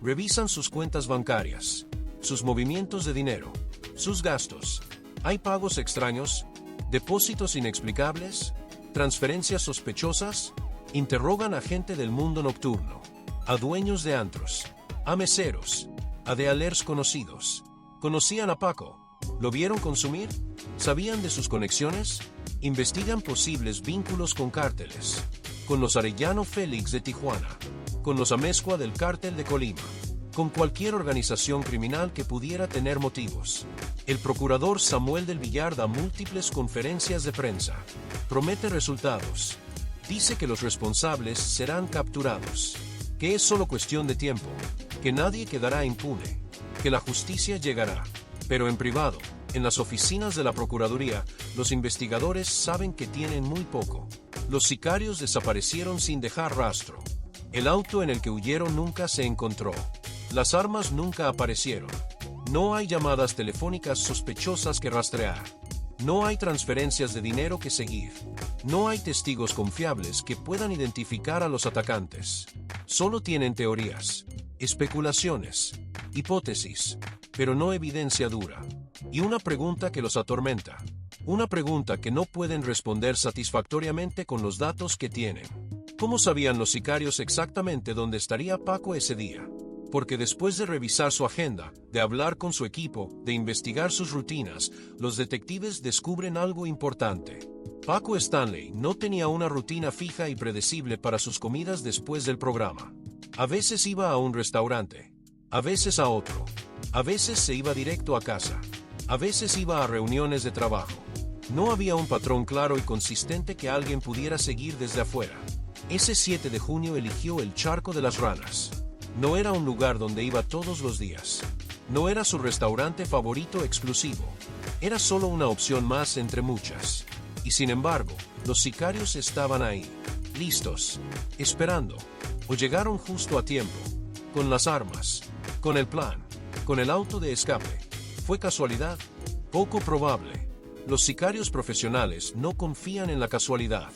[SPEAKER 1] Revisan sus cuentas bancarias, sus movimientos de dinero, sus gastos. ¿Hay pagos extraños? ¿Depósitos inexplicables? ¿Transferencias sospechosas? Interrogan a gente del mundo nocturno, a dueños de antros, a meseros, a dealers conocidos. ¿Conocían a Paco? ¿Lo vieron consumir? ¿Sabían de sus conexiones? Investigan posibles vínculos con cárteles, con los Arellano Félix de Tijuana, con los Amezcua del Cártel de Colima, con cualquier organización criminal que pudiera tener motivos. El procurador Samuel del Villar da múltiples conferencias de prensa. Promete resultados. Dice que los responsables serán capturados, que es solo cuestión de tiempo, que nadie quedará impune, que la justicia llegará. Pero en privado, en las oficinas de la Procuraduría, los investigadores saben que tienen muy poco. Los sicarios desaparecieron sin dejar rastro. El auto en el que huyeron nunca se encontró. Las armas nunca aparecieron. No hay llamadas telefónicas sospechosas que rastrear. No hay transferencias de dinero que seguir. No hay testigos confiables que puedan identificar a los atacantes. Solo tienen teorías, especulaciones, hipótesis, pero no evidencia dura. Y una pregunta que los atormenta. Una pregunta que no pueden responder satisfactoriamente con los datos que tienen. ¿Cómo sabían los sicarios exactamente dónde estaría Paco ese día? Porque después de revisar su agenda, de hablar con su equipo, de investigar sus rutinas, los detectives descubren algo importante. Paco Stanley no tenía una rutina fija y predecible para sus comidas después del programa. A veces iba a un restaurante, a veces a otro, a veces se iba directo a casa, a veces iba a reuniones de trabajo. No había un patrón claro y consistente que alguien pudiera seguir desde afuera. Ese 7 de junio eligió el Charco de las Ranas. No era un lugar donde iba todos los días. No era su restaurante favorito exclusivo. Era solo una opción más entre muchas. Y sin embargo, los sicarios estaban ahí, listos, esperando. O llegaron justo a tiempo, con las armas, con el plan, con el auto de escape. ¿Fue casualidad? Poco probable. Los sicarios profesionales no confían en la casualidad.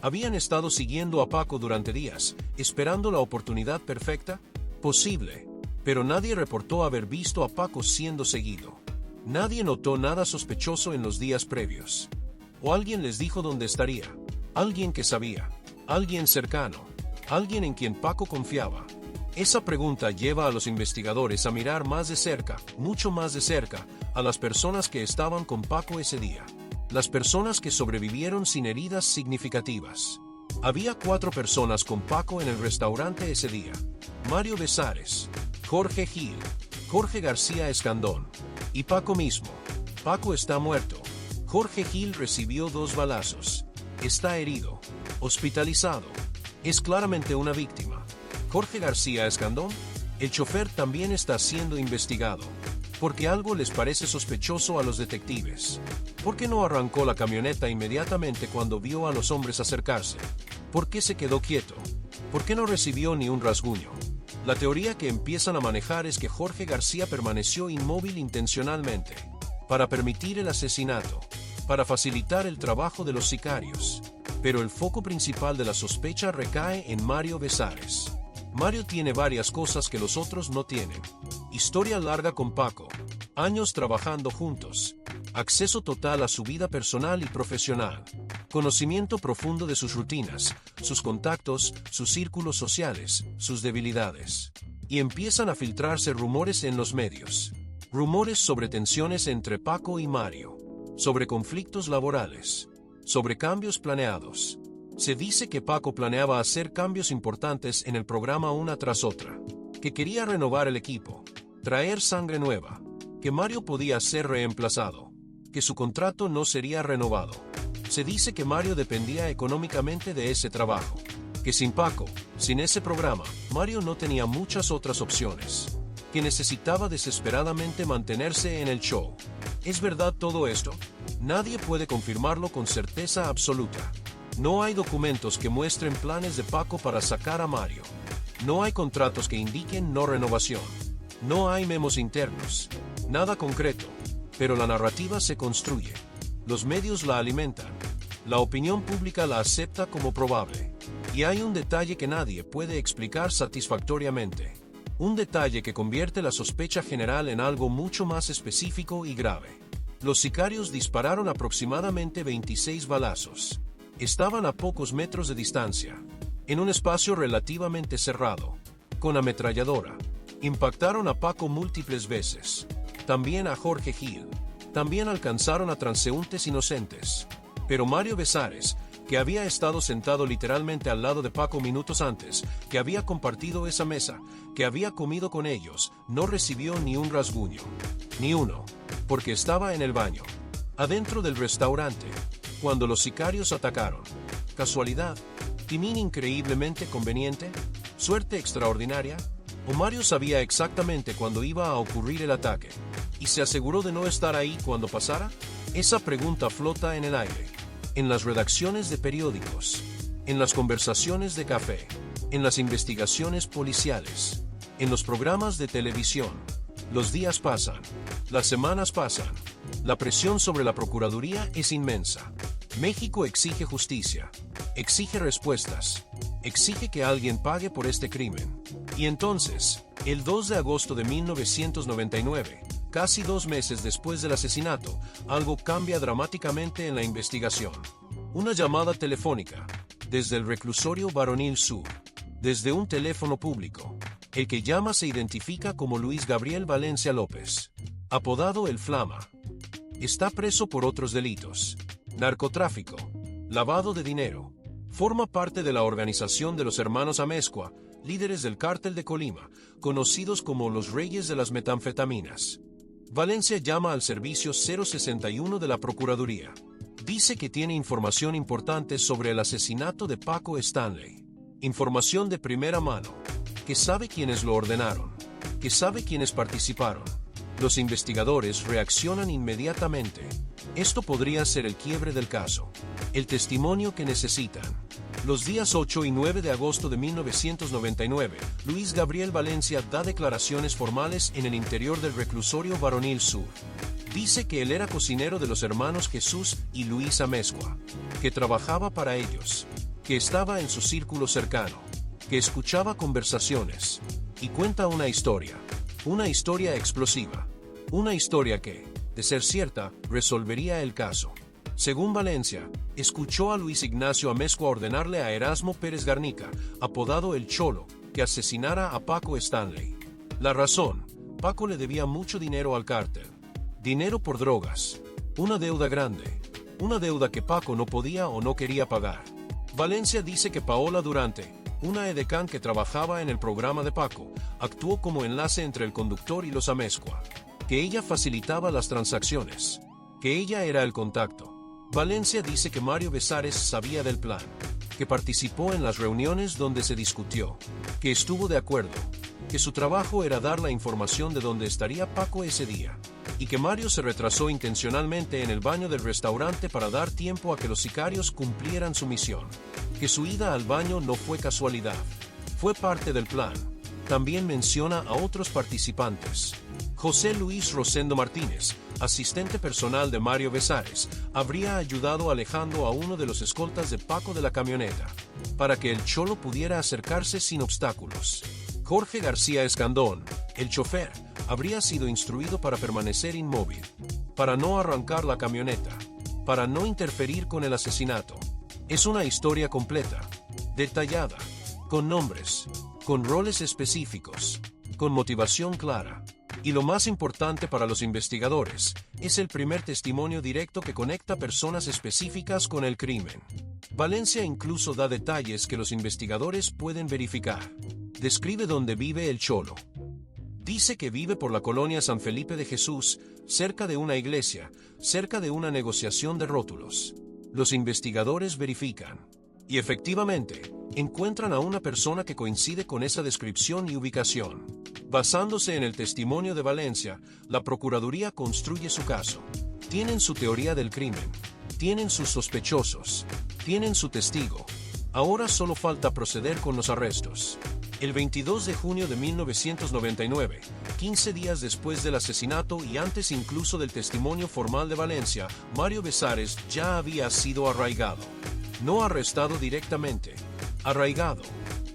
[SPEAKER 1] ¿Habían estado siguiendo a Paco durante días, esperando la oportunidad perfecta? Posible, pero nadie reportó haber visto a Paco siendo seguido. Nadie notó nada sospechoso en los días previos. ¿O alguien les dijo dónde estaría? Alguien que sabía, alguien cercano, alguien en quien Paco confiaba. Esa pregunta lleva a los investigadores a mirar más de cerca, mucho más de cerca, a las personas que estaban con Paco ese día. Las personas que sobrevivieron sin heridas significativas. Había 4 personas con Paco en el restaurante ese día. Mario Besares, Jorge Gil, Jorge García Escandón y Paco mismo. Paco está muerto. Jorge Gil recibió 2 balazos. Está herido. Hospitalizado. Es claramente una víctima. Jorge García Escandón, el chofer, también está siendo investigado. Porque algo les parece sospechoso a los detectives. ¿Por qué no arrancó la camioneta inmediatamente cuando vio a los hombres acercarse? ¿Por qué se quedó quieto? ¿Por qué no recibió ni un rasguño? La teoría que empiezan a manejar es que Jorge García permaneció inmóvil intencionalmente, para permitir el asesinato, para facilitar el trabajo de los sicarios. Pero el foco principal de la sospecha recae en Mario Besares. Mario tiene varias cosas que los otros no tienen. Historia larga con Paco. Años trabajando juntos. Acceso total a su vida personal y profesional. Conocimiento profundo de sus rutinas, sus contactos, sus círculos sociales, sus debilidades. Y empiezan a filtrarse rumores en los medios. Rumores sobre tensiones entre Paco y Mario. Sobre conflictos laborales. Sobre cambios planeados. Se dice que Paco planeaba hacer cambios importantes en el programa una tras otra, que quería renovar el equipo, traer sangre nueva, que Mario podía ser reemplazado, que su contrato no sería renovado. Se dice que Mario dependía económicamente de ese trabajo, que sin Paco, sin ese programa, Mario no tenía muchas otras opciones, que necesitaba desesperadamente mantenerse en el show. ¿Es verdad todo esto? Nadie puede confirmarlo con certeza absoluta. No hay documentos que muestren planes de Paco para sacar a Mario. No hay contratos que indiquen no renovación. No hay memos internos. Nada concreto. Pero la narrativa se construye. Los medios la alimentan. La opinión pública la acepta como probable. Y hay un detalle que nadie puede explicar satisfactoriamente. Un detalle que convierte la sospecha general en algo mucho más específico y grave. Los sicarios dispararon aproximadamente 26 balazos. Estaban a pocos metros de distancia, en un espacio relativamente cerrado, con ametralladora. Impactaron a Paco múltiples veces, también a Jorge Gil. También alcanzaron a transeúntes inocentes. Pero Mario Besares, que había estado sentado literalmente al lado de Paco minutos antes, que había compartido esa mesa, que había comido con ellos, no recibió ni un rasguño. Ni uno, porque estaba en el baño, adentro del restaurante, cuando los sicarios atacaron. ¿Casualidad? ¿Timing increíblemente conveniente? ¿Suerte extraordinaria? ¿O Mario sabía exactamente cuándo iba a ocurrir el ataque y se aseguró de no estar ahí cuando pasara? Esa pregunta flota en el aire, en las redacciones de periódicos, en las conversaciones de café, en las investigaciones policiales, en los programas de televisión. Los días pasan, las semanas pasan, la presión sobre la Procuraduría es inmensa. México exige justicia, exige respuestas, exige que alguien pague por este crimen. Y entonces, el 2 de agosto de 1999, casi 2 meses después del asesinato, algo cambia dramáticamente en la investigación. Una llamada telefónica, desde el reclusorio Varonil Sur, desde un teléfono público. El que llama se identifica como Luis Gabriel Valencia López, apodado El Flama. Está preso por otros delitos: narcotráfico, lavado de dinero. Forma parte de la organización de los hermanos Amezcua, líderes del cártel de Colima, conocidos como los Reyes de las Metanfetaminas. Valencia llama al servicio 061 de la Procuraduría. Dice que tiene información importante sobre el asesinato de Paco Stanley. Información de primera mano. Que sabe quiénes lo ordenaron. Que sabe quiénes participaron. Los investigadores reaccionan inmediatamente. Esto podría ser el quiebre del caso. El testimonio que necesitan. Los días 8 y 9 de agosto de 1999, Luis Gabriel Valencia da declaraciones formales en el interior del reclusorio Varonil Sur. Dice que él era cocinero de los hermanos Jesús y Luis Amezcua, que trabajaba para ellos, que estaba en su círculo cercano, que escuchaba conversaciones, y cuenta una historia explosiva, una historia que, de ser cierta, resolvería el caso. Según Valencia, escuchó a Luis Ignacio Amezcua ordenarle a Erasmo Pérez Garnica, apodado El Cholo, que asesinara a Paco Stanley. La razón: Paco le debía mucho dinero al cártel. Dinero por drogas. Una deuda grande. Una deuda que Paco no podía o no quería pagar. Valencia dice que Paola Durante, una edecán que trabajaba en el programa de Paco, actuó como enlace entre el conductor y los Amezcua. Que ella facilitaba las transacciones. Que ella era el contacto. Valencia dice que Mario Besares sabía del plan. Que participó en las reuniones donde se discutió. Que estuvo de acuerdo. Que su trabajo era dar la información de dónde estaría Paco ese día. Y que Mario se retrasó intencionalmente en el baño del restaurante para dar tiempo a que los sicarios cumplieran su misión. Que su ida al baño no fue casualidad. Fue parte del plan. También menciona a otros participantes. José Luis Rosendo Martínez, asistente personal de Mario Besares, habría ayudado alejando a uno de los escoltas de Paco de la camioneta, para que el Cholo pudiera acercarse sin obstáculos. Jorge García Escandón, el chofer, habría sido instruido para permanecer inmóvil, para no arrancar la camioneta, para no interferir con el asesinato. Es una historia completa, detallada, con nombres, con roles específicos, con motivación clara. Y lo más importante para los investigadores, es el primer testimonio directo que conecta personas específicas con el crimen. Valencia incluso da detalles que los investigadores pueden verificar. Describe dónde vive el Cholo. Dice que vive por la colonia San Felipe de Jesús, cerca de una iglesia, cerca de una negociación de rótulos. Los investigadores verifican. Y efectivamente, encuentran a una persona que coincide con esa descripción y ubicación. Basándose en el testimonio de Valencia, la Procuraduría construye su caso. Tienen su teoría del crimen. Tienen sus sospechosos. Tienen su testigo. Ahora solo falta proceder con los arrestos. El 22 de junio de 1999, 15 días después del asesinato y antes incluso del testimonio formal de Valencia, Mario Besares ya había sido arraigado. No arrestado directamente. Arraigado.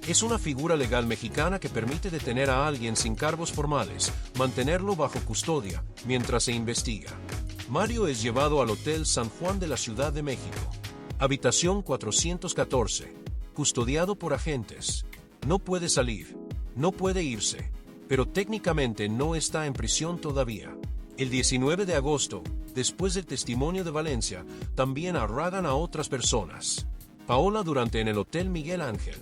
[SPEAKER 1] Es una figura legal mexicana que permite detener a alguien sin cargos formales, mantenerlo bajo custodia, mientras se investiga. Mario es llevado al Hotel San Juan de la Ciudad de México. Habitación 414. Custodiado por agentes. No puede salir. No puede irse. Pero técnicamente no está en prisión todavía. El 19 de agosto, después del testimonio de Valencia, también arraigan a otras personas. Paola Durante en el Hotel Miguel Ángel.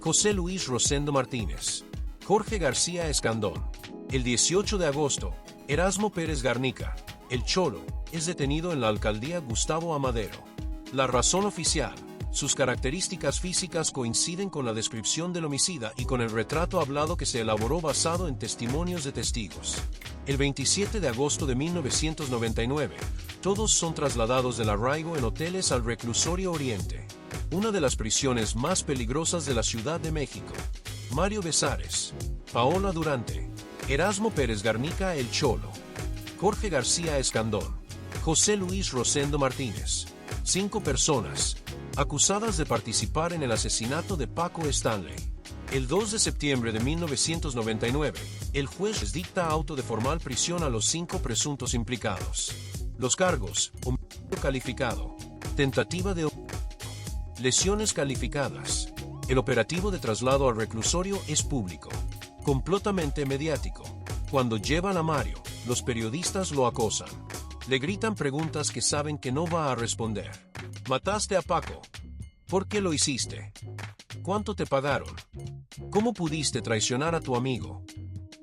[SPEAKER 1] José Luis Rosendo Martínez. Jorge García Escandón. El 18 de agosto, Erasmo Pérez Garnica, el Cholo, es detenido en la alcaldía Gustavo Amadero. La razón oficial: sus características físicas coinciden con la descripción del homicida y con el retrato hablado que se elaboró basado en testimonios de testigos. El 27 de agosto de 1999, todos son trasladados del arraigo en hoteles al Reclusorio Oriente, una de las prisiones más peligrosas de la Ciudad de México. Mario Besares, Paola Durante, Erasmo Pérez Garnica el Cholo, Jorge García Escandón, José Luis Rosendo Martínez. 5 personas, acusadas de participar en el asesinato de Paco Stanley. El 2 de septiembre de 1999, el juez les dicta auto de formal prisión a los 5 presuntos implicados. Los cargos: homicidio calificado, tentativa de homicidio, lesiones calificadas. El operativo de traslado al reclusorio es público, completamente mediático. Cuando llevan a Mario, los periodistas lo acosan. Le gritan preguntas que saben que no va a responder. ¿Mataste a Paco? ¿Por qué lo hiciste? ¿Cuánto te pagaron? ¿Cómo pudiste traicionar a tu amigo?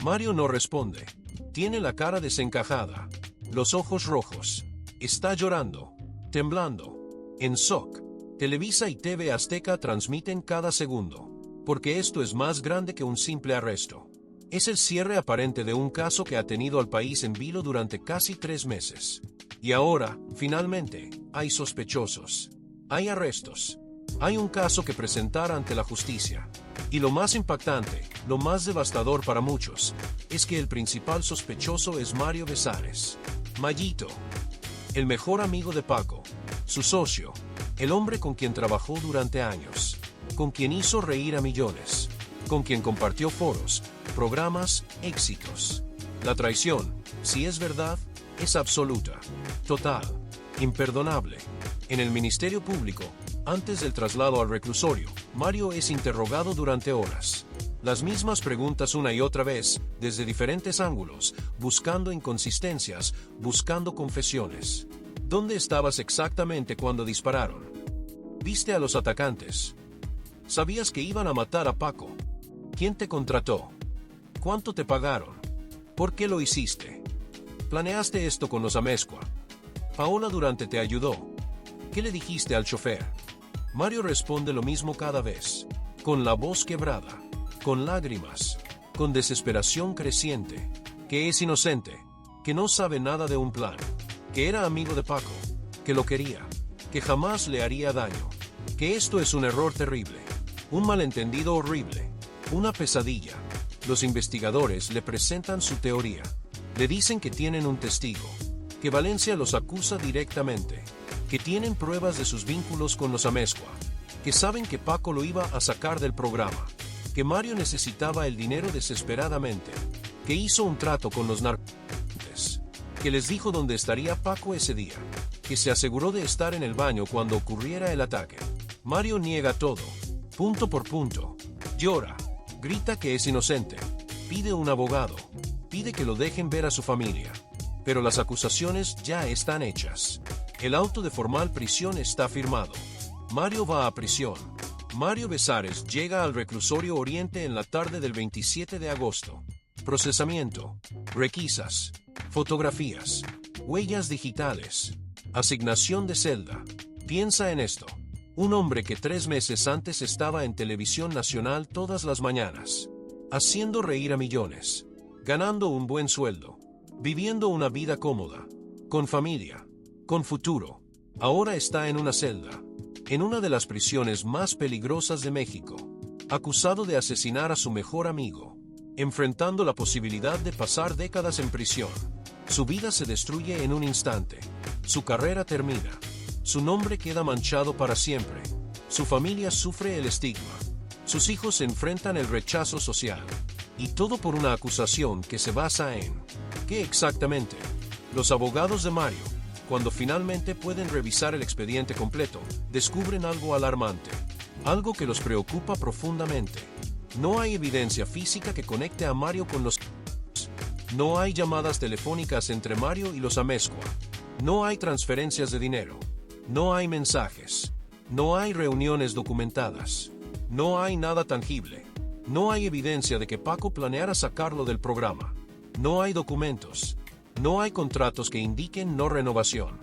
[SPEAKER 1] Mario no responde. Tiene la cara desencajada, los ojos rojos. Está llorando, temblando. En shock. Televisa y TV Azteca transmiten cada segundo, porque esto es más grande que un simple arresto. Es el cierre aparente de un caso que ha tenido al país en vilo durante casi 3 meses. Y ahora, finalmente, hay sospechosos. Hay arrestos. Hay un caso que presentar ante la justicia. Y lo más impactante, lo más devastador para muchos, es que el principal sospechoso es Mario Besares. Mayito. El mejor amigo de Paco. Su socio. El hombre con quien trabajó durante años, con quien hizo reír a millones, con quien compartió foros, programas, éxitos. La traición, si es verdad, es absoluta, total, imperdonable. En el Ministerio Público, antes del traslado al reclusorio, Mario es interrogado durante horas. Las mismas preguntas una y otra vez, desde diferentes ángulos, buscando inconsistencias, buscando confesiones. ¿Dónde estabas exactamente cuando dispararon? ¿Viste a los atacantes? ¿Sabías que iban a matar a Paco? ¿Quién te contrató? ¿Cuánto te pagaron? ¿Por qué lo hiciste? ¿Planeaste esto con los Amezcua? Paola Durante te ayudó. ¿Qué le dijiste al chofer? Mario responde lo mismo cada vez, con la voz quebrada, con lágrimas, con desesperación creciente, que es inocente, que no sabe nada de un plan, que era amigo de Paco, que lo quería, que jamás le haría daño, que esto es un error terrible, un malentendido horrible, una pesadilla. Los investigadores le presentan su teoría. Le dicen que tienen un testigo, que Valencia los acusa directamente, que tienen pruebas de sus vínculos con los Amezcua, que saben que Paco lo iba a sacar del programa, que Mario necesitaba el dinero desesperadamente, que hizo un trato con los narcotraficantes, que les dijo dónde estaría Paco ese día, que se aseguró de estar en el baño cuando ocurriera el ataque. Mario niega todo, punto por punto, llora, grita que es inocente, pide un abogado, pide que lo dejen ver a su familia. Pero las acusaciones ya están hechas. El auto de formal prisión está firmado. Mario va a prisión. Mario Besares llega al reclusorio Oriente en la tarde del 27 de agosto. Procesamiento, requisas, fotografías, huellas digitales, asignación de celda. Piensa en esto. Un hombre que 3 meses antes estaba en televisión nacional todas las mañanas, haciendo reír a millones, ganando un buen sueldo, viviendo una vida cómoda, con familia, con futuro. Ahora está en una celda, en una de las prisiones más peligrosas de México, acusado de asesinar a su mejor amigo, enfrentando la posibilidad de pasar décadas en prisión. Su vida se destruye en un instante, su carrera termina, su nombre queda manchado para siempre, su familia sufre el estigma, sus hijos se enfrentan el rechazo social, y todo por una acusación que se basa en ¿qué exactamente? Los abogados de Mario, cuando finalmente pueden revisar el expediente completo, descubren algo alarmante, algo que los preocupa profundamente. No hay evidencia física que conecte a Mario con los... No hay llamadas telefónicas entre Mario y los Amezcua. No hay transferencias de dinero. No hay mensajes. No hay reuniones documentadas. No hay nada tangible. No hay evidencia de que Paco planeara sacarlo del programa. No hay documentos. No hay contratos que indiquen no renovación.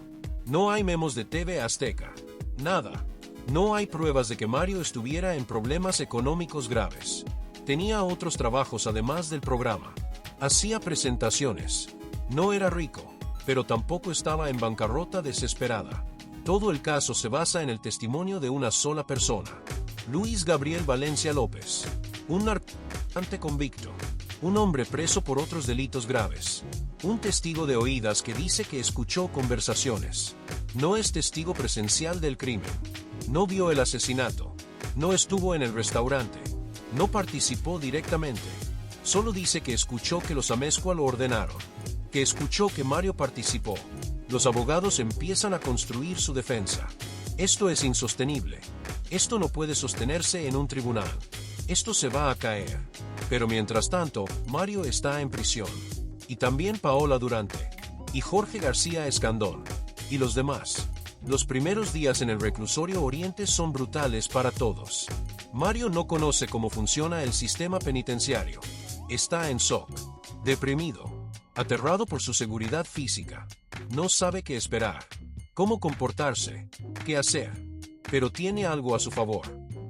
[SPEAKER 1] No hay memos de TV Azteca. Nada. No hay pruebas de que Mario estuviera en problemas económicos graves. Tenía otros trabajos además del programa. Hacía presentaciones. No era rico, pero tampoco estaba en bancarrota desesperada. Todo el caso se basa en el testimonio de una sola persona. Luis Gabriel Valencia López. Un narcotraficante convicto. Un hombre preso por otros delitos graves. Un testigo de oídas que dice que escuchó conversaciones. No es testigo presencial del crimen. No vio el asesinato. No estuvo en el restaurante. No participó directamente. Solo dice que escuchó que los Amezcua lo ordenaron. Que escuchó que Mario participó. Los abogados empiezan a construir su defensa. Esto es insostenible. Esto no puede sostenerse en un tribunal. Esto se va a caer. Pero mientras tanto, Mario está en prisión. Y también Paola Durante. Y Jorge García Escandón. Y los demás. Los primeros días en el reclusorio Oriente son brutales para todos. Mario no conoce cómo funciona el sistema penitenciario. Está en shock. Deprimido. Aterrado por su seguridad física. No sabe qué esperar. Cómo comportarse. Qué hacer. Pero tiene algo a su favor.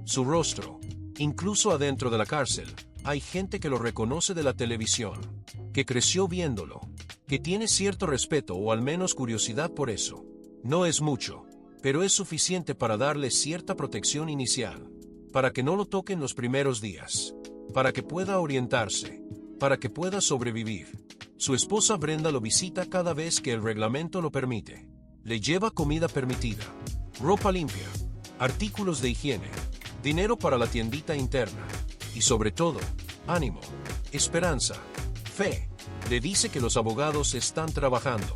[SPEAKER 1] Su rostro. Incluso adentro de la cárcel, hay gente que lo reconoce de la televisión. Que creció viéndolo. Que tiene cierto respeto o al menos curiosidad por eso. No es mucho, pero es suficiente para darle cierta protección inicial. Para que no lo toquen los primeros días. Para que pueda orientarse. Para que pueda sobrevivir. Su esposa Brenda lo visita cada vez que el reglamento lo permite. Le lleva comida permitida. ropa limpia, artículos de higiene, dinero para la tiendita interna y sobre todo, ánimo, esperanza, fe. Le dice que los abogados están trabajando,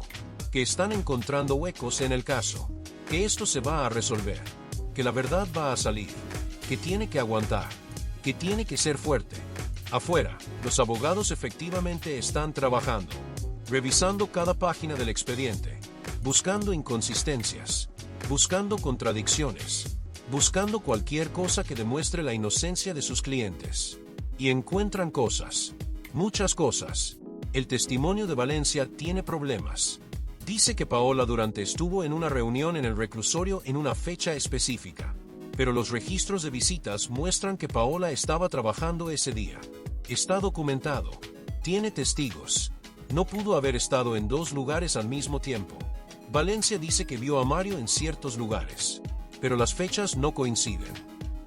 [SPEAKER 1] que están encontrando huecos en el caso, que esto se va a resolver, que la verdad va a salir, que tiene que aguantar, que tiene que ser fuerte. Afuera, los abogados efectivamente están trabajando, revisando cada página del expediente, buscando inconsistencias, buscando contradicciones, buscando cualquier cosa que demuestre la inocencia de sus clientes. Y encuentran cosas, muchas cosas. El testimonio de Valencia tiene problemas. Dice que Paola Durante estuvo en una reunión en el reclusorio en una fecha específica, pero los registros de visitas muestran que Paola estaba trabajando ese día. Está documentado. Tiene testigos. No pudo haber estado en dos lugares al mismo tiempo. Valencia dice que vio a Mario en ciertos lugares, pero las fechas no coinciden.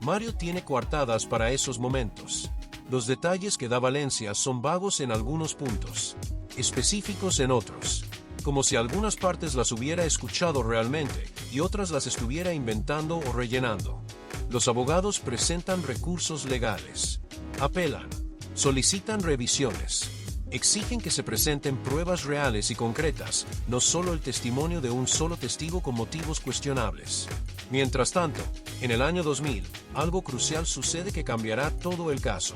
[SPEAKER 1] Mario tiene coartadas para esos momentos. Los detalles que da Valencia son vagos en algunos puntos, específicos en otros, como si algunas partes las hubiera escuchado realmente y otras las estuviera inventando o rellenando. Los abogados presentan recursos legales, apelan, solicitan revisiones, exigen que se presenten pruebas reales y concretas, no solo el testimonio de un solo testigo con motivos cuestionables. Mientras tanto, en el año 2000, algo crucial sucede que cambiará todo el caso.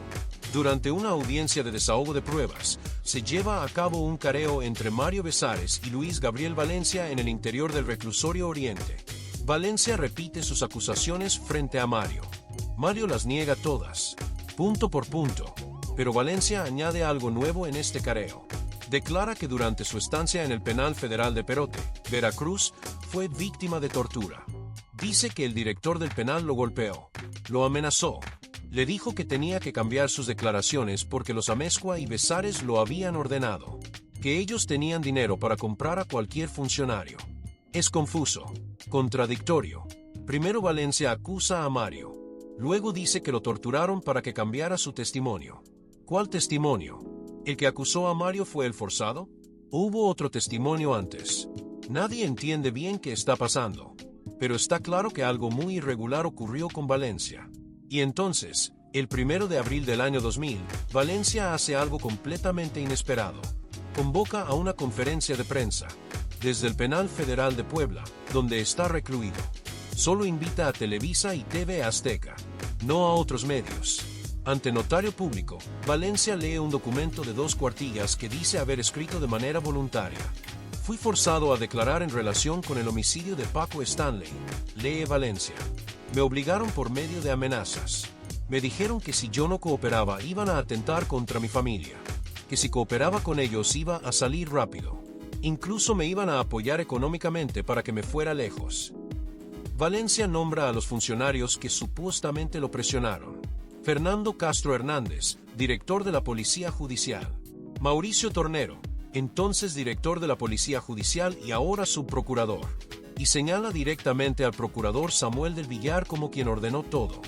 [SPEAKER 1] Durante una audiencia de desahogo de pruebas, se lleva a cabo un careo entre Mario Besares y Luis Gabriel Valencia en el interior del reclusorio Oriente. Valencia repite sus acusaciones frente a Mario. Mario las niega todas, punto por punto, pero Valencia añade algo nuevo en este careo. Declara que durante su estancia en el Penal Federal de Perote, Veracruz, fue víctima de tortura. Dice que el director del penal lo golpeó, lo amenazó, le dijo que tenía que cambiar sus declaraciones porque los Amezcua y Besares lo habían ordenado, que ellos tenían dinero para comprar a cualquier funcionario. Es confuso, contradictorio. Primero Valencia acusa a Mario, luego dice que lo torturaron para que cambiara su testimonio. ¿Cuál testimonio? ¿El que acusó a Mario fue el forzado? ¿O hubo otro testimonio antes? Nadie entiende bien qué está pasando, pero está claro que algo muy irregular ocurrió con Valencia. Y entonces, el 1 de abril del año 2000, Valencia hace algo completamente inesperado. Convoca a una conferencia de prensa, desde el Penal Federal de Puebla, donde está recluido. Solo invita a Televisa y TV Azteca, no a otros medios. Ante notario público, Valencia lee un documento de 2 cuartillas que dice haber escrito de manera voluntaria. Fui forzado a declarar en relación con el homicidio de Paco Stanley, lee Valencia. Me obligaron por medio de amenazas. Me dijeron que si yo no cooperaba iban a atentar contra mi familia, que si cooperaba con ellos iba a salir rápido. Incluso me iban a apoyar económicamente para que me fuera lejos. Valencia nombra a los funcionarios que supuestamente lo presionaron. Fernando Castro Hernández, director de la Policía Judicial. Mauricio Tornero, entonces director de la Policía Judicial y ahora subprocurador. Y señala directamente al procurador Samuel del Villar como quien ordenó todo.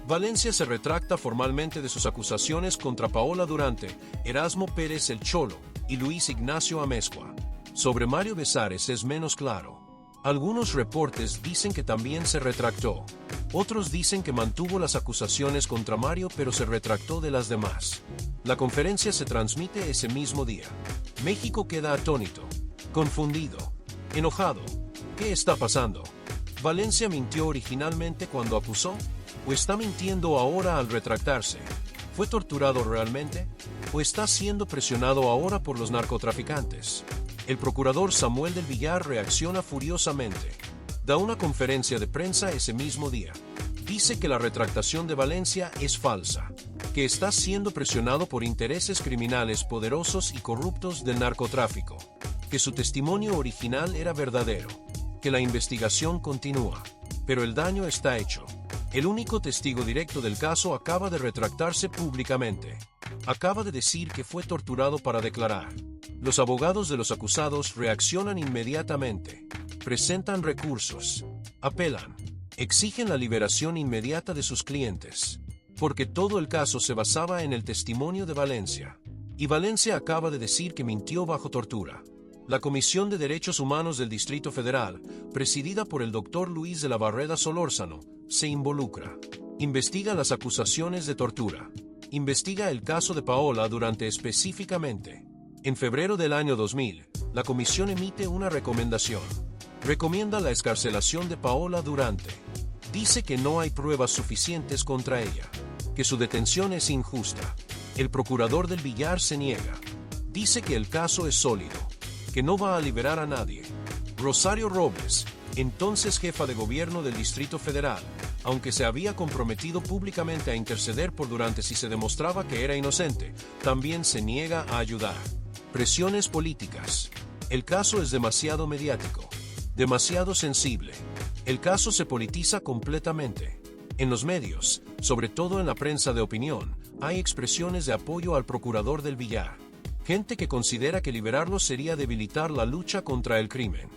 [SPEAKER 1] Valencia se retracta formalmente de sus acusaciones contra Paola Durante, Erasmo Pérez el Cholo y Luis Ignacio Amezcua. Sobre Mario Besares es menos claro. Algunos reportes dicen que también se retractó. Otros dicen que mantuvo las acusaciones contra Mario pero se retractó de las demás. La conferencia se transmite ese mismo día. México queda atónito, confundido, enojado. ¿Qué está pasando? ¿Valencia mintió originalmente cuando acusó? ¿O está mintiendo ahora al retractarse? ¿Fue torturado realmente? ¿O está siendo presionado ahora por los narcotraficantes? El procurador Samuel del Villar reacciona furiosamente. Da una conferencia de prensa ese mismo día. Dice que la retractación de Valencia es falsa, que está siendo presionado por intereses criminales poderosos y corruptos del narcotráfico, que su testimonio original era verdadero, que la investigación continúa, pero el daño está hecho. El único testigo directo del caso acaba de retractarse públicamente. Acaba de decir que fue torturado para declarar. Los abogados de los acusados reaccionan inmediatamente, presentan recursos, apelan, exigen la liberación inmediata de sus clientes, porque todo el caso se basaba en el testimonio de Valencia. Y Valencia acaba de decir que mintió bajo tortura. La Comisión de Derechos Humanos del Distrito Federal, presidida por el Dr. Luis de la Barreda Solórzano, se involucra. Investiga las acusaciones de tortura. Investiga el caso de Paola Durante específicamente. En febrero del año 2000, la comisión emite una recomendación. Recomienda la excarcelación de Paola Durante. Dice que no hay pruebas suficientes contra ella, que su detención es injusta. El procurador del Villar se niega. Dice que el caso es sólido, que no va a liberar a nadie. Rosario Robles, entonces jefa de gobierno del Distrito Federal, aunque se había comprometido públicamente a interceder por Durante si se demostraba que era inocente, también se niega a ayudar. Presiones políticas. El caso es demasiado mediático, demasiado sensible. El caso se politiza completamente. En los medios, sobre todo en la prensa de opinión, hay expresiones de apoyo al procurador del Villar. Gente que considera que liberarlo sería debilitar la lucha contra el crimen.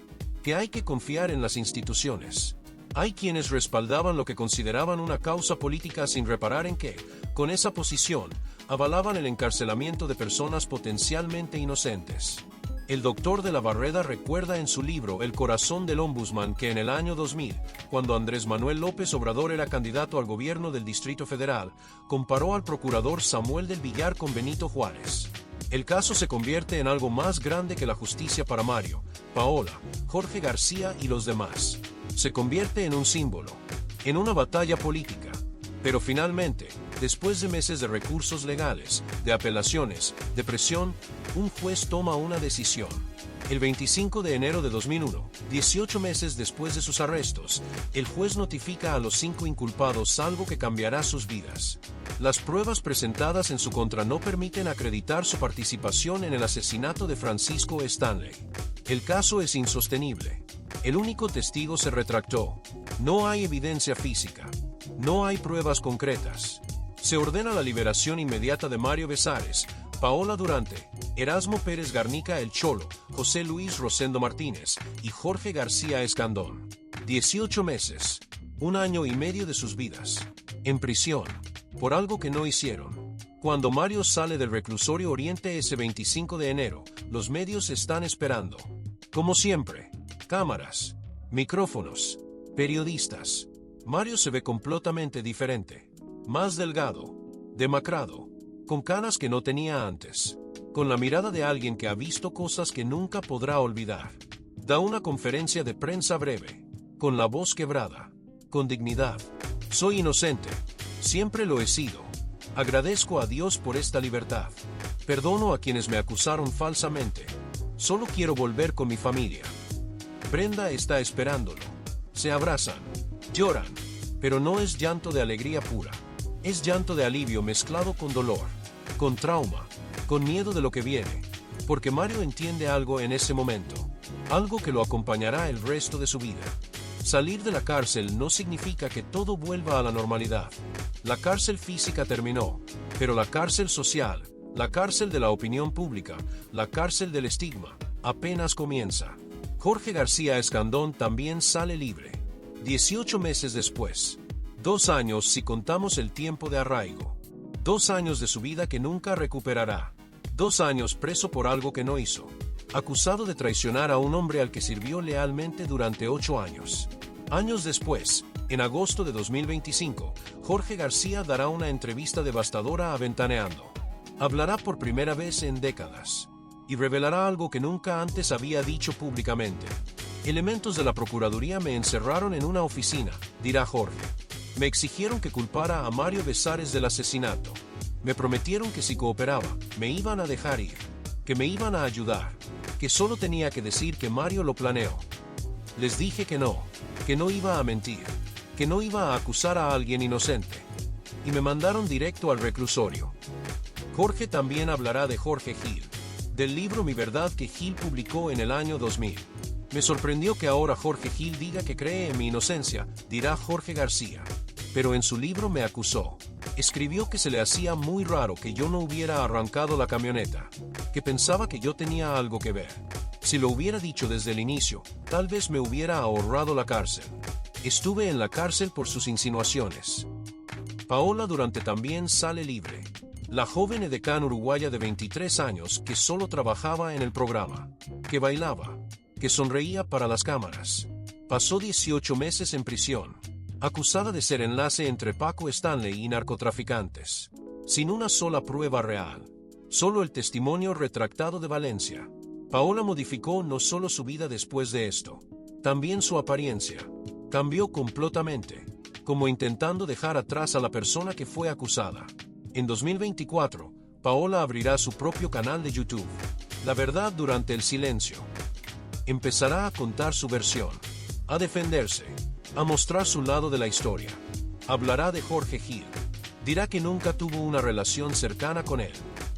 [SPEAKER 1] Que hay que confiar en las instituciones. Hay quienes respaldaban lo que consideraban una causa política sin reparar en que, con esa posición, avalaban el encarcelamiento de personas potencialmente inocentes. El doctor de la Barreda recuerda en su libro El corazón del ombudsman que en el año 2000, cuando Andrés Manuel López Obrador era candidato al gobierno del Distrito Federal, comparó al procurador Samuel del Villar con Benito Juárez. El caso se convierte en algo más grande que la justicia para Mario, Paola, Jorge García y los demás. Se convierte en un símbolo, en una batalla política. Pero finalmente, después de meses de recursos legales, de apelaciones, de presión, un juez toma una decisión. El 25 de enero de 2001, 18 meses después de sus arrestos, el juez notifica a los 5 inculpados algo que cambiará sus vidas. Las pruebas presentadas en su contra no permiten acreditar su participación en el asesinato de Francisco Stanley. El caso es insostenible. El único testigo se retractó. No hay evidencia física. No hay pruebas concretas. Se ordena la liberación inmediata de Mario Besares, Paola Durante, Erasmo Pérez Garnica El Cholo, José Luis Rosendo Martínez y Jorge García Escandón. 18 meses, 1 año y medio de sus vidas, en prisión, por algo que no hicieron. Cuando Mario sale del reclusorio Oriente ese 25 de enero, los medios están esperando. Como siempre, cámaras, micrófonos, periodistas. Mario se ve completamente diferente, más delgado, demacrado, con canas que no tenía antes, con la mirada de alguien que ha visto cosas que nunca podrá olvidar. Da una conferencia de prensa breve, con la voz quebrada, con dignidad. Soy inocente, siempre lo he sido. Agradezco a Dios por esta libertad. Perdono a quienes me acusaron falsamente. Solo quiero volver con mi familia. Brenda está esperándolo. Se abrazan, lloran, pero no es llanto de alegría pura. Es llanto de alivio mezclado con dolor, con trauma, con miedo de lo que viene, porque Mario entiende algo en ese momento, algo que lo acompañará el resto de su vida. Salir de la cárcel no significa que todo vuelva a la normalidad. La cárcel física terminó, pero la cárcel social, la cárcel de la opinión pública, la cárcel del estigma, apenas comienza. Jorge García Escandón también sale libre. 18 meses después. 2 años si contamos el tiempo de arraigo. 2 años de su vida que nunca recuperará. 2 años preso por algo que no hizo. Acusado de traicionar a un hombre al que sirvió lealmente durante 8 años. Años después, en agosto de 2025, Jorge García dará una entrevista devastadora a Ventaneando. Hablará por primera vez en décadas. Y revelará algo que nunca antes había dicho públicamente. Elementos de la Procuraduría me encerraron en una oficina, dirá Jorge. Me exigieron que culpara a Mario Besares del asesinato. Me prometieron que si cooperaba, me iban a dejar ir, que me iban a ayudar, que solo tenía que decir que Mario lo planeó. Les dije que no iba a mentir, que no iba a acusar a alguien inocente. Y me mandaron directo al reclusorio. Jorge también hablará de Jorge Gil, del libro Mi Verdad que Gil publicó en el año 2000. Me sorprendió que ahora Jorge Gil diga que cree en mi inocencia, dirá Jorge García. Pero en su libro me acusó. Escribió que se le hacía muy raro que yo no hubiera arrancado la camioneta, que pensaba que yo tenía algo que ver. Si lo hubiera dicho desde el inicio, tal vez me hubiera ahorrado la cárcel. Estuve en la cárcel por sus insinuaciones. Paola Durante también sale libre. La joven edecán uruguaya de 23 años que solo trabajaba en el programa. que bailaba, que sonreía para las cámaras. Pasó 18 meses en prisión, acusada de ser enlace entre Paco Stanley y narcotraficantes, sin una sola prueba real, solo el testimonio retractado de Valencia. Paola modificó no solo su vida después de esto, también su apariencia. Cambió completamente, como intentando dejar atrás a la persona que fue acusada. En 2024, Paola abrirá su propio canal de YouTube, La Verdad durante el Silencio. Empezará a contar su versión, a defenderse, a mostrar su lado de la historia. Hablará de Jorge Gil. Dirá que nunca tuvo una relación cercana con él,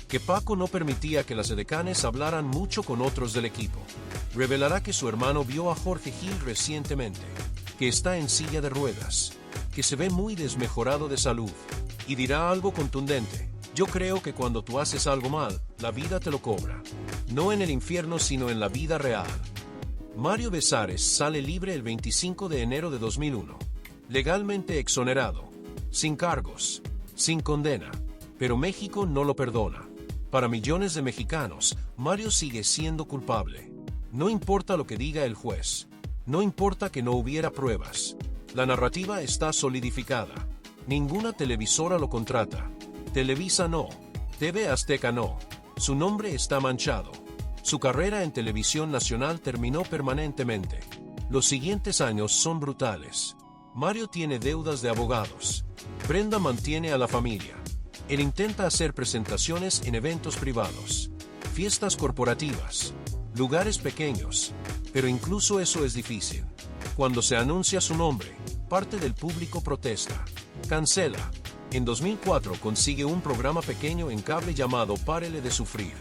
[SPEAKER 1] que Paco no permitía que las edecanes hablaran mucho con otros del equipo. Revelará que su hermano vio a Jorge Gil recientemente, que está en silla de ruedas, que se ve muy desmejorado de salud, y dirá algo contundente: yo creo que cuando tú haces algo mal, la vida te lo cobra. No en el infierno, sino en la vida real. Mario Besares sale libre el 25 de enero de 2001, legalmente exonerado, sin cargos, sin condena, pero México no lo perdona. Para millones de mexicanos, Mario sigue siendo culpable. No importa lo que diga el juez, no importa que no hubiera pruebas, la narrativa está solidificada. Ninguna televisora lo contrata. Televisa no, TV Azteca no. Su nombre está manchado. Su carrera en televisión nacional terminó permanentemente. Los siguientes años son brutales. Mario tiene deudas de abogados. Brenda mantiene a la familia. Él intenta hacer presentaciones en eventos privados, fiestas corporativas, lugares pequeños, pero incluso eso es difícil. Cuando se anuncia su nombre, parte del público protesta. Cancela. En 2004 consigue un programa pequeño en cable llamado Párele de Sufrir.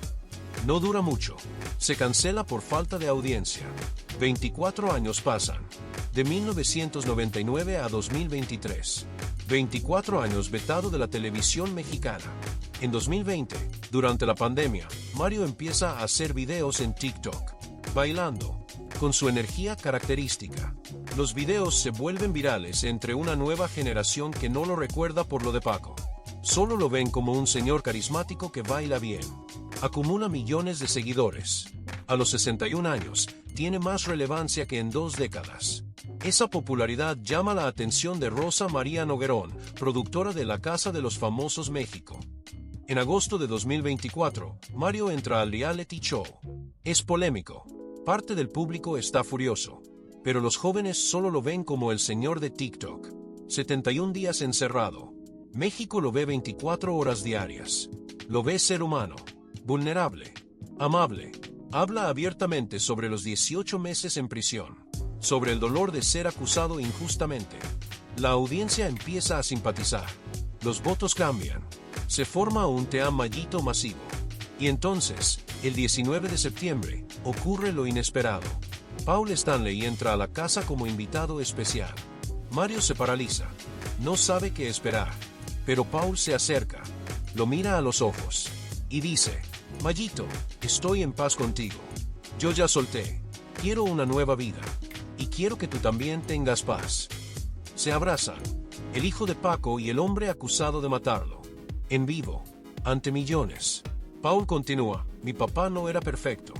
[SPEAKER 1] No dura mucho. Se cancela por falta de audiencia. 24 años pasan. De 1999 a 2023. 24 años vetado de la televisión mexicana. En 2020, durante la pandemia, Mario empieza a hacer videos en TikTok, bailando, con su energía característica. Los videos se vuelven virales entre una nueva generación que no lo recuerda por lo de Paco. Solo lo ven como un señor carismático que baila bien. Acumula millones de seguidores. A los 61 años, tiene más relevancia que en 2 décadas. Esa popularidad llama la atención de Rosa María Noguerón, productora de La Casa de los Famosos México. En agosto de 2024, Mario entra al reality show. Es polémico. Parte del público está furioso, pero los jóvenes solo lo ven como el señor de TikTok. 71 días encerrado. México lo ve 24 horas diarias. Lo ve ser humano, vulnerable, amable. Habla abiertamente sobre los 18 meses en prisión, sobre el dolor de ser acusado injustamente. La audiencia empieza a simpatizar. Los votos cambian. Se forma un Team Mayito masivo. Y entonces, el 19 de septiembre, ocurre lo inesperado. Paul Stanley entra a la casa como invitado especial. Mario se paraliza. No sabe qué esperar. Pero Paul se acerca, lo mira a los ojos, y dice: Mayito, estoy en paz contigo. Yo ya solté. Quiero una nueva vida. Y quiero que tú también tengas paz. Se abrazan. El hijo de Paco y el hombre acusado de matarlo. En vivo, ante millones. Paul continúa: mi papá no era perfecto,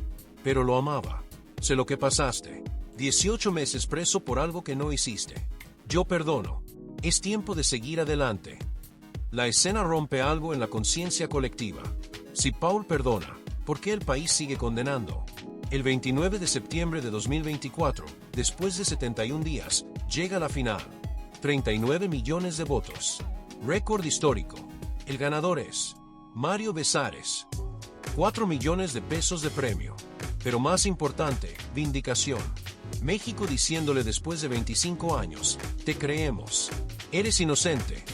[SPEAKER 1] pero lo amaba. Sé lo que pasaste. 18 meses preso por algo que no hiciste. Yo perdono. Es tiempo de seguir adelante. La escena rompe algo en la conciencia colectiva. Si Paul perdona, ¿por qué el país sigue condenando? El 29 de septiembre de 2024, después de 71 días, llega la final. 39 millones de votos. Récord histórico. El ganador es Mario Besares. 4 millones de pesos de premio. Pero más importante, vindicación. México diciéndole después de 25 años: te creemos. Eres inocente.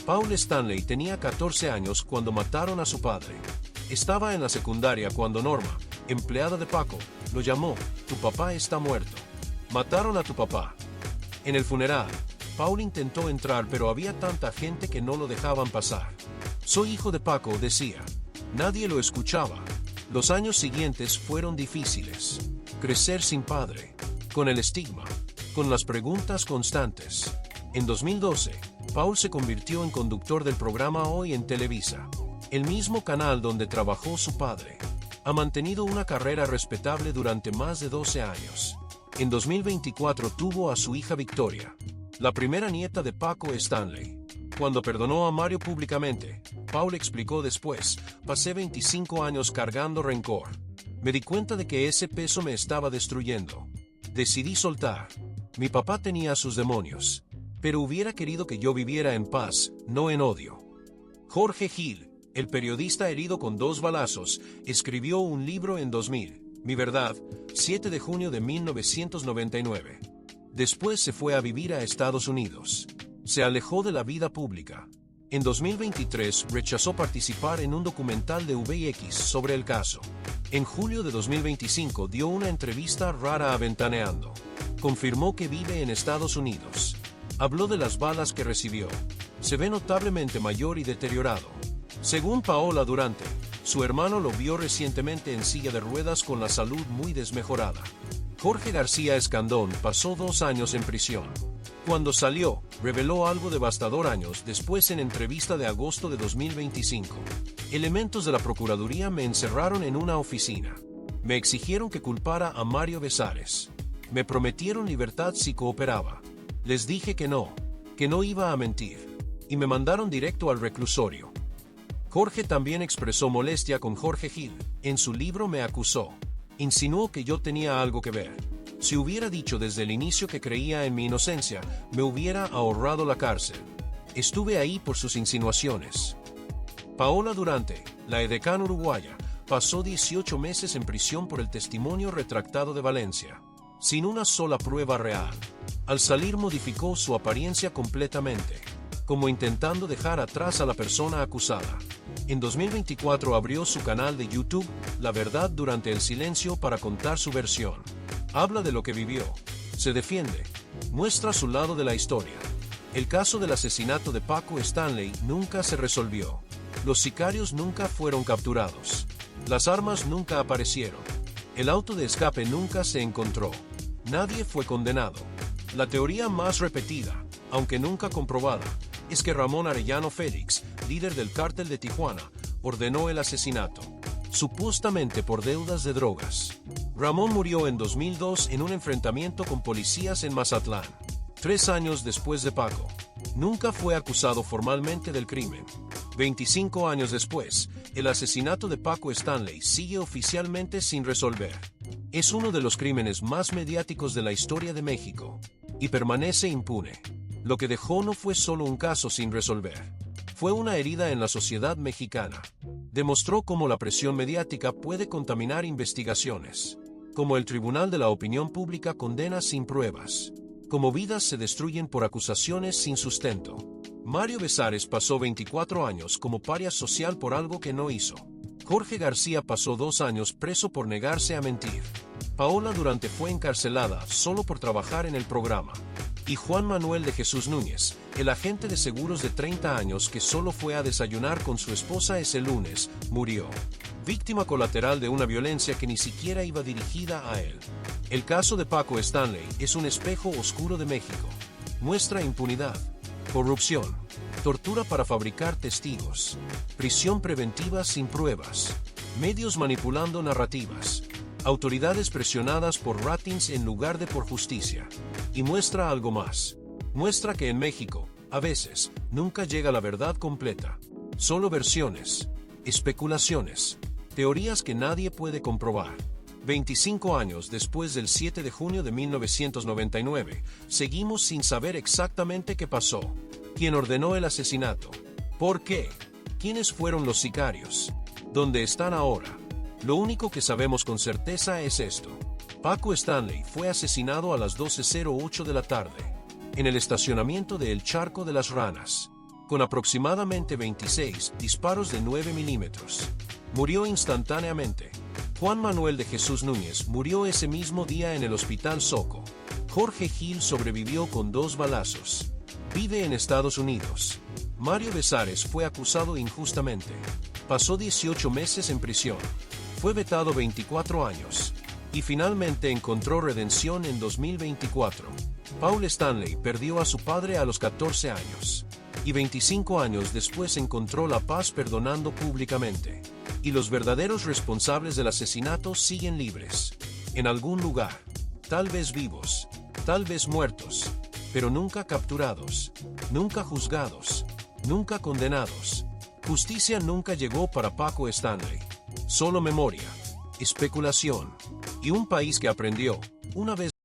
[SPEAKER 1] Paul Stanley tenía 14 años cuando mataron a su padre. Estaba en la secundaria cuando Norma, empleada de Paco, lo llamó: tu papá está muerto. Mataron a tu papá. En el funeral, Paul intentó entrar, pero había tanta gente que no lo dejaban pasar. Soy hijo de Paco, decía. Nadie lo escuchaba. Los años siguientes fueron difíciles. Crecer sin padre, con el estigma, con las preguntas constantes. En 2012, Paul se convirtió en conductor del programa Hoy en Televisa, el mismo canal donde trabajó su padre. Ha mantenido una carrera respetable durante más de 12 años. En 2024 tuvo a su hija Victoria, la primera nieta de Paco Stanley. Cuando perdonó a Mario públicamente, Paul explicó después: pasé 25 años cargando rencor. Me di cuenta de que ese peso me estaba destruyendo. Decidí soltar. Mi papá tenía sus demonios, pero hubiera querido que yo viviera en paz, no en odio. Jorge Gil, el periodista herido con 2 balazos, escribió un libro en 2000, Mi Verdad, 7 de junio de 1999. Después se fue a vivir a Estados Unidos. Se alejó de la vida pública. En 2023 rechazó participar en un documental de VX sobre el caso. En julio de 2025 dio una entrevista rara a Ventaneando. Confirmó que vive en Estados Unidos. Habló de las balas que recibió. Se ve notablemente mayor y deteriorado. Según Paola Durante, su hermano lo vio recientemente en silla de ruedas con la salud muy desmejorada. Jorge García Escandón pasó 2 años en prisión. Cuando salió, reveló algo devastador años después en entrevista de agosto de 2025. Elementos de la Procuraduría me encerraron en una oficina. Me exigieron que culpara a Mario Besares. Me prometieron libertad si cooperaba. Les dije que no iba a mentir. Y me mandaron directo al reclusorio. Jorge también expresó molestia con Jorge Gil. En su libro Me acusó. Insinuó que yo tenía algo que ver. Si hubiera dicho desde el inicio que creía en mi inocencia, me hubiera ahorrado la cárcel. Estuve ahí por sus insinuaciones. Paola Durante, la edecán uruguaya, pasó 18 meses en prisión por el testimonio retractado de Valencia, sin una sola prueba real. Al salir modificó su apariencia completamente, como intentando dejar atrás a la persona acusada. En 2024 abrió su canal de YouTube, La Verdad durante el silencio, para contar su versión. Habla de lo que vivió, se defiende, muestra su lado de la historia. El caso del asesinato de Paco Stanley nunca se resolvió. Los sicarios nunca fueron capturados. Las armas nunca aparecieron. El auto de escape nunca se encontró. Nadie fue condenado. La teoría más repetida, aunque nunca comprobada, es que Ramón Arellano Félix, líder del cártel de Tijuana, ordenó el asesinato, supuestamente por deudas de drogas. Ramón murió en 2002 en un enfrentamiento con policías en Mazatlán, 3 años después de Paco. Nunca fue acusado formalmente del crimen. 25 años después, el asesinato de Paco Stanley sigue oficialmente sin resolver. Es uno de los crímenes más mediáticos de la historia de México, y permanece impune. Lo que dejó no fue solo un caso sin resolver. Fue una herida en la sociedad mexicana. Demostró cómo la presión mediática puede contaminar investigaciones, cómo el Tribunal de la Opinión Pública condena sin pruebas, cómo vidas se destruyen por acusaciones sin sustento. Mario Besares pasó 24 años como paria social por algo que no hizo. Jorge García pasó 2 años preso por negarse a mentir. Paola Durante fue encarcelada solo por trabajar en el programa. Y Juan Manuel de Jesús Núñez, el agente de seguros de 30 años que solo fue a desayunar con su esposa ese lunes, murió. Víctima colateral de una violencia que ni siquiera iba dirigida a él. El caso de Paco Stanley es un espejo oscuro de México. Muestra impunidad, corrupción, tortura para fabricar testigos, prisión preventiva sin pruebas, medios manipulando narrativas, autoridades presionadas por ratings en lugar de por justicia. Y muestra algo más. Muestra que en México, a veces, nunca llega la verdad completa. Solo versiones, especulaciones, teorías que nadie puede comprobar. 25 años después del 7 de junio de 1999, seguimos sin saber exactamente qué pasó. ¿Quién ordenó el asesinato? ¿Por qué? ¿Quiénes fueron los sicarios? ¿Dónde están ahora? Lo único que sabemos con certeza es esto. Paco Stanley fue asesinado a las 12:08 de la tarde, en el estacionamiento de El Charco de las Ranas, con aproximadamente 26 disparos de 9 milímetros. Murió instantáneamente. Juan Manuel de Jesús Núñez murió ese mismo día en el Hospital Soco. Jorge Gil sobrevivió con 2 balazos. Vive en Estados Unidos. Mario Besares fue acusado injustamente. Pasó 18 meses en prisión. Fue vetado 24 años. Y finalmente encontró redención en 2024. Paul Stanley perdió a su padre a los 14 años. Y 25 años después encontró la paz perdonando públicamente. Y los verdaderos responsables del asesinato siguen libres. En algún lugar. Tal vez vivos. Tal vez muertos. Pero nunca capturados. Nunca juzgados. Nunca condenados. Justicia nunca llegó para Paco Stanley. Solo memoria. Especulación. Y un país que aprendió, una vez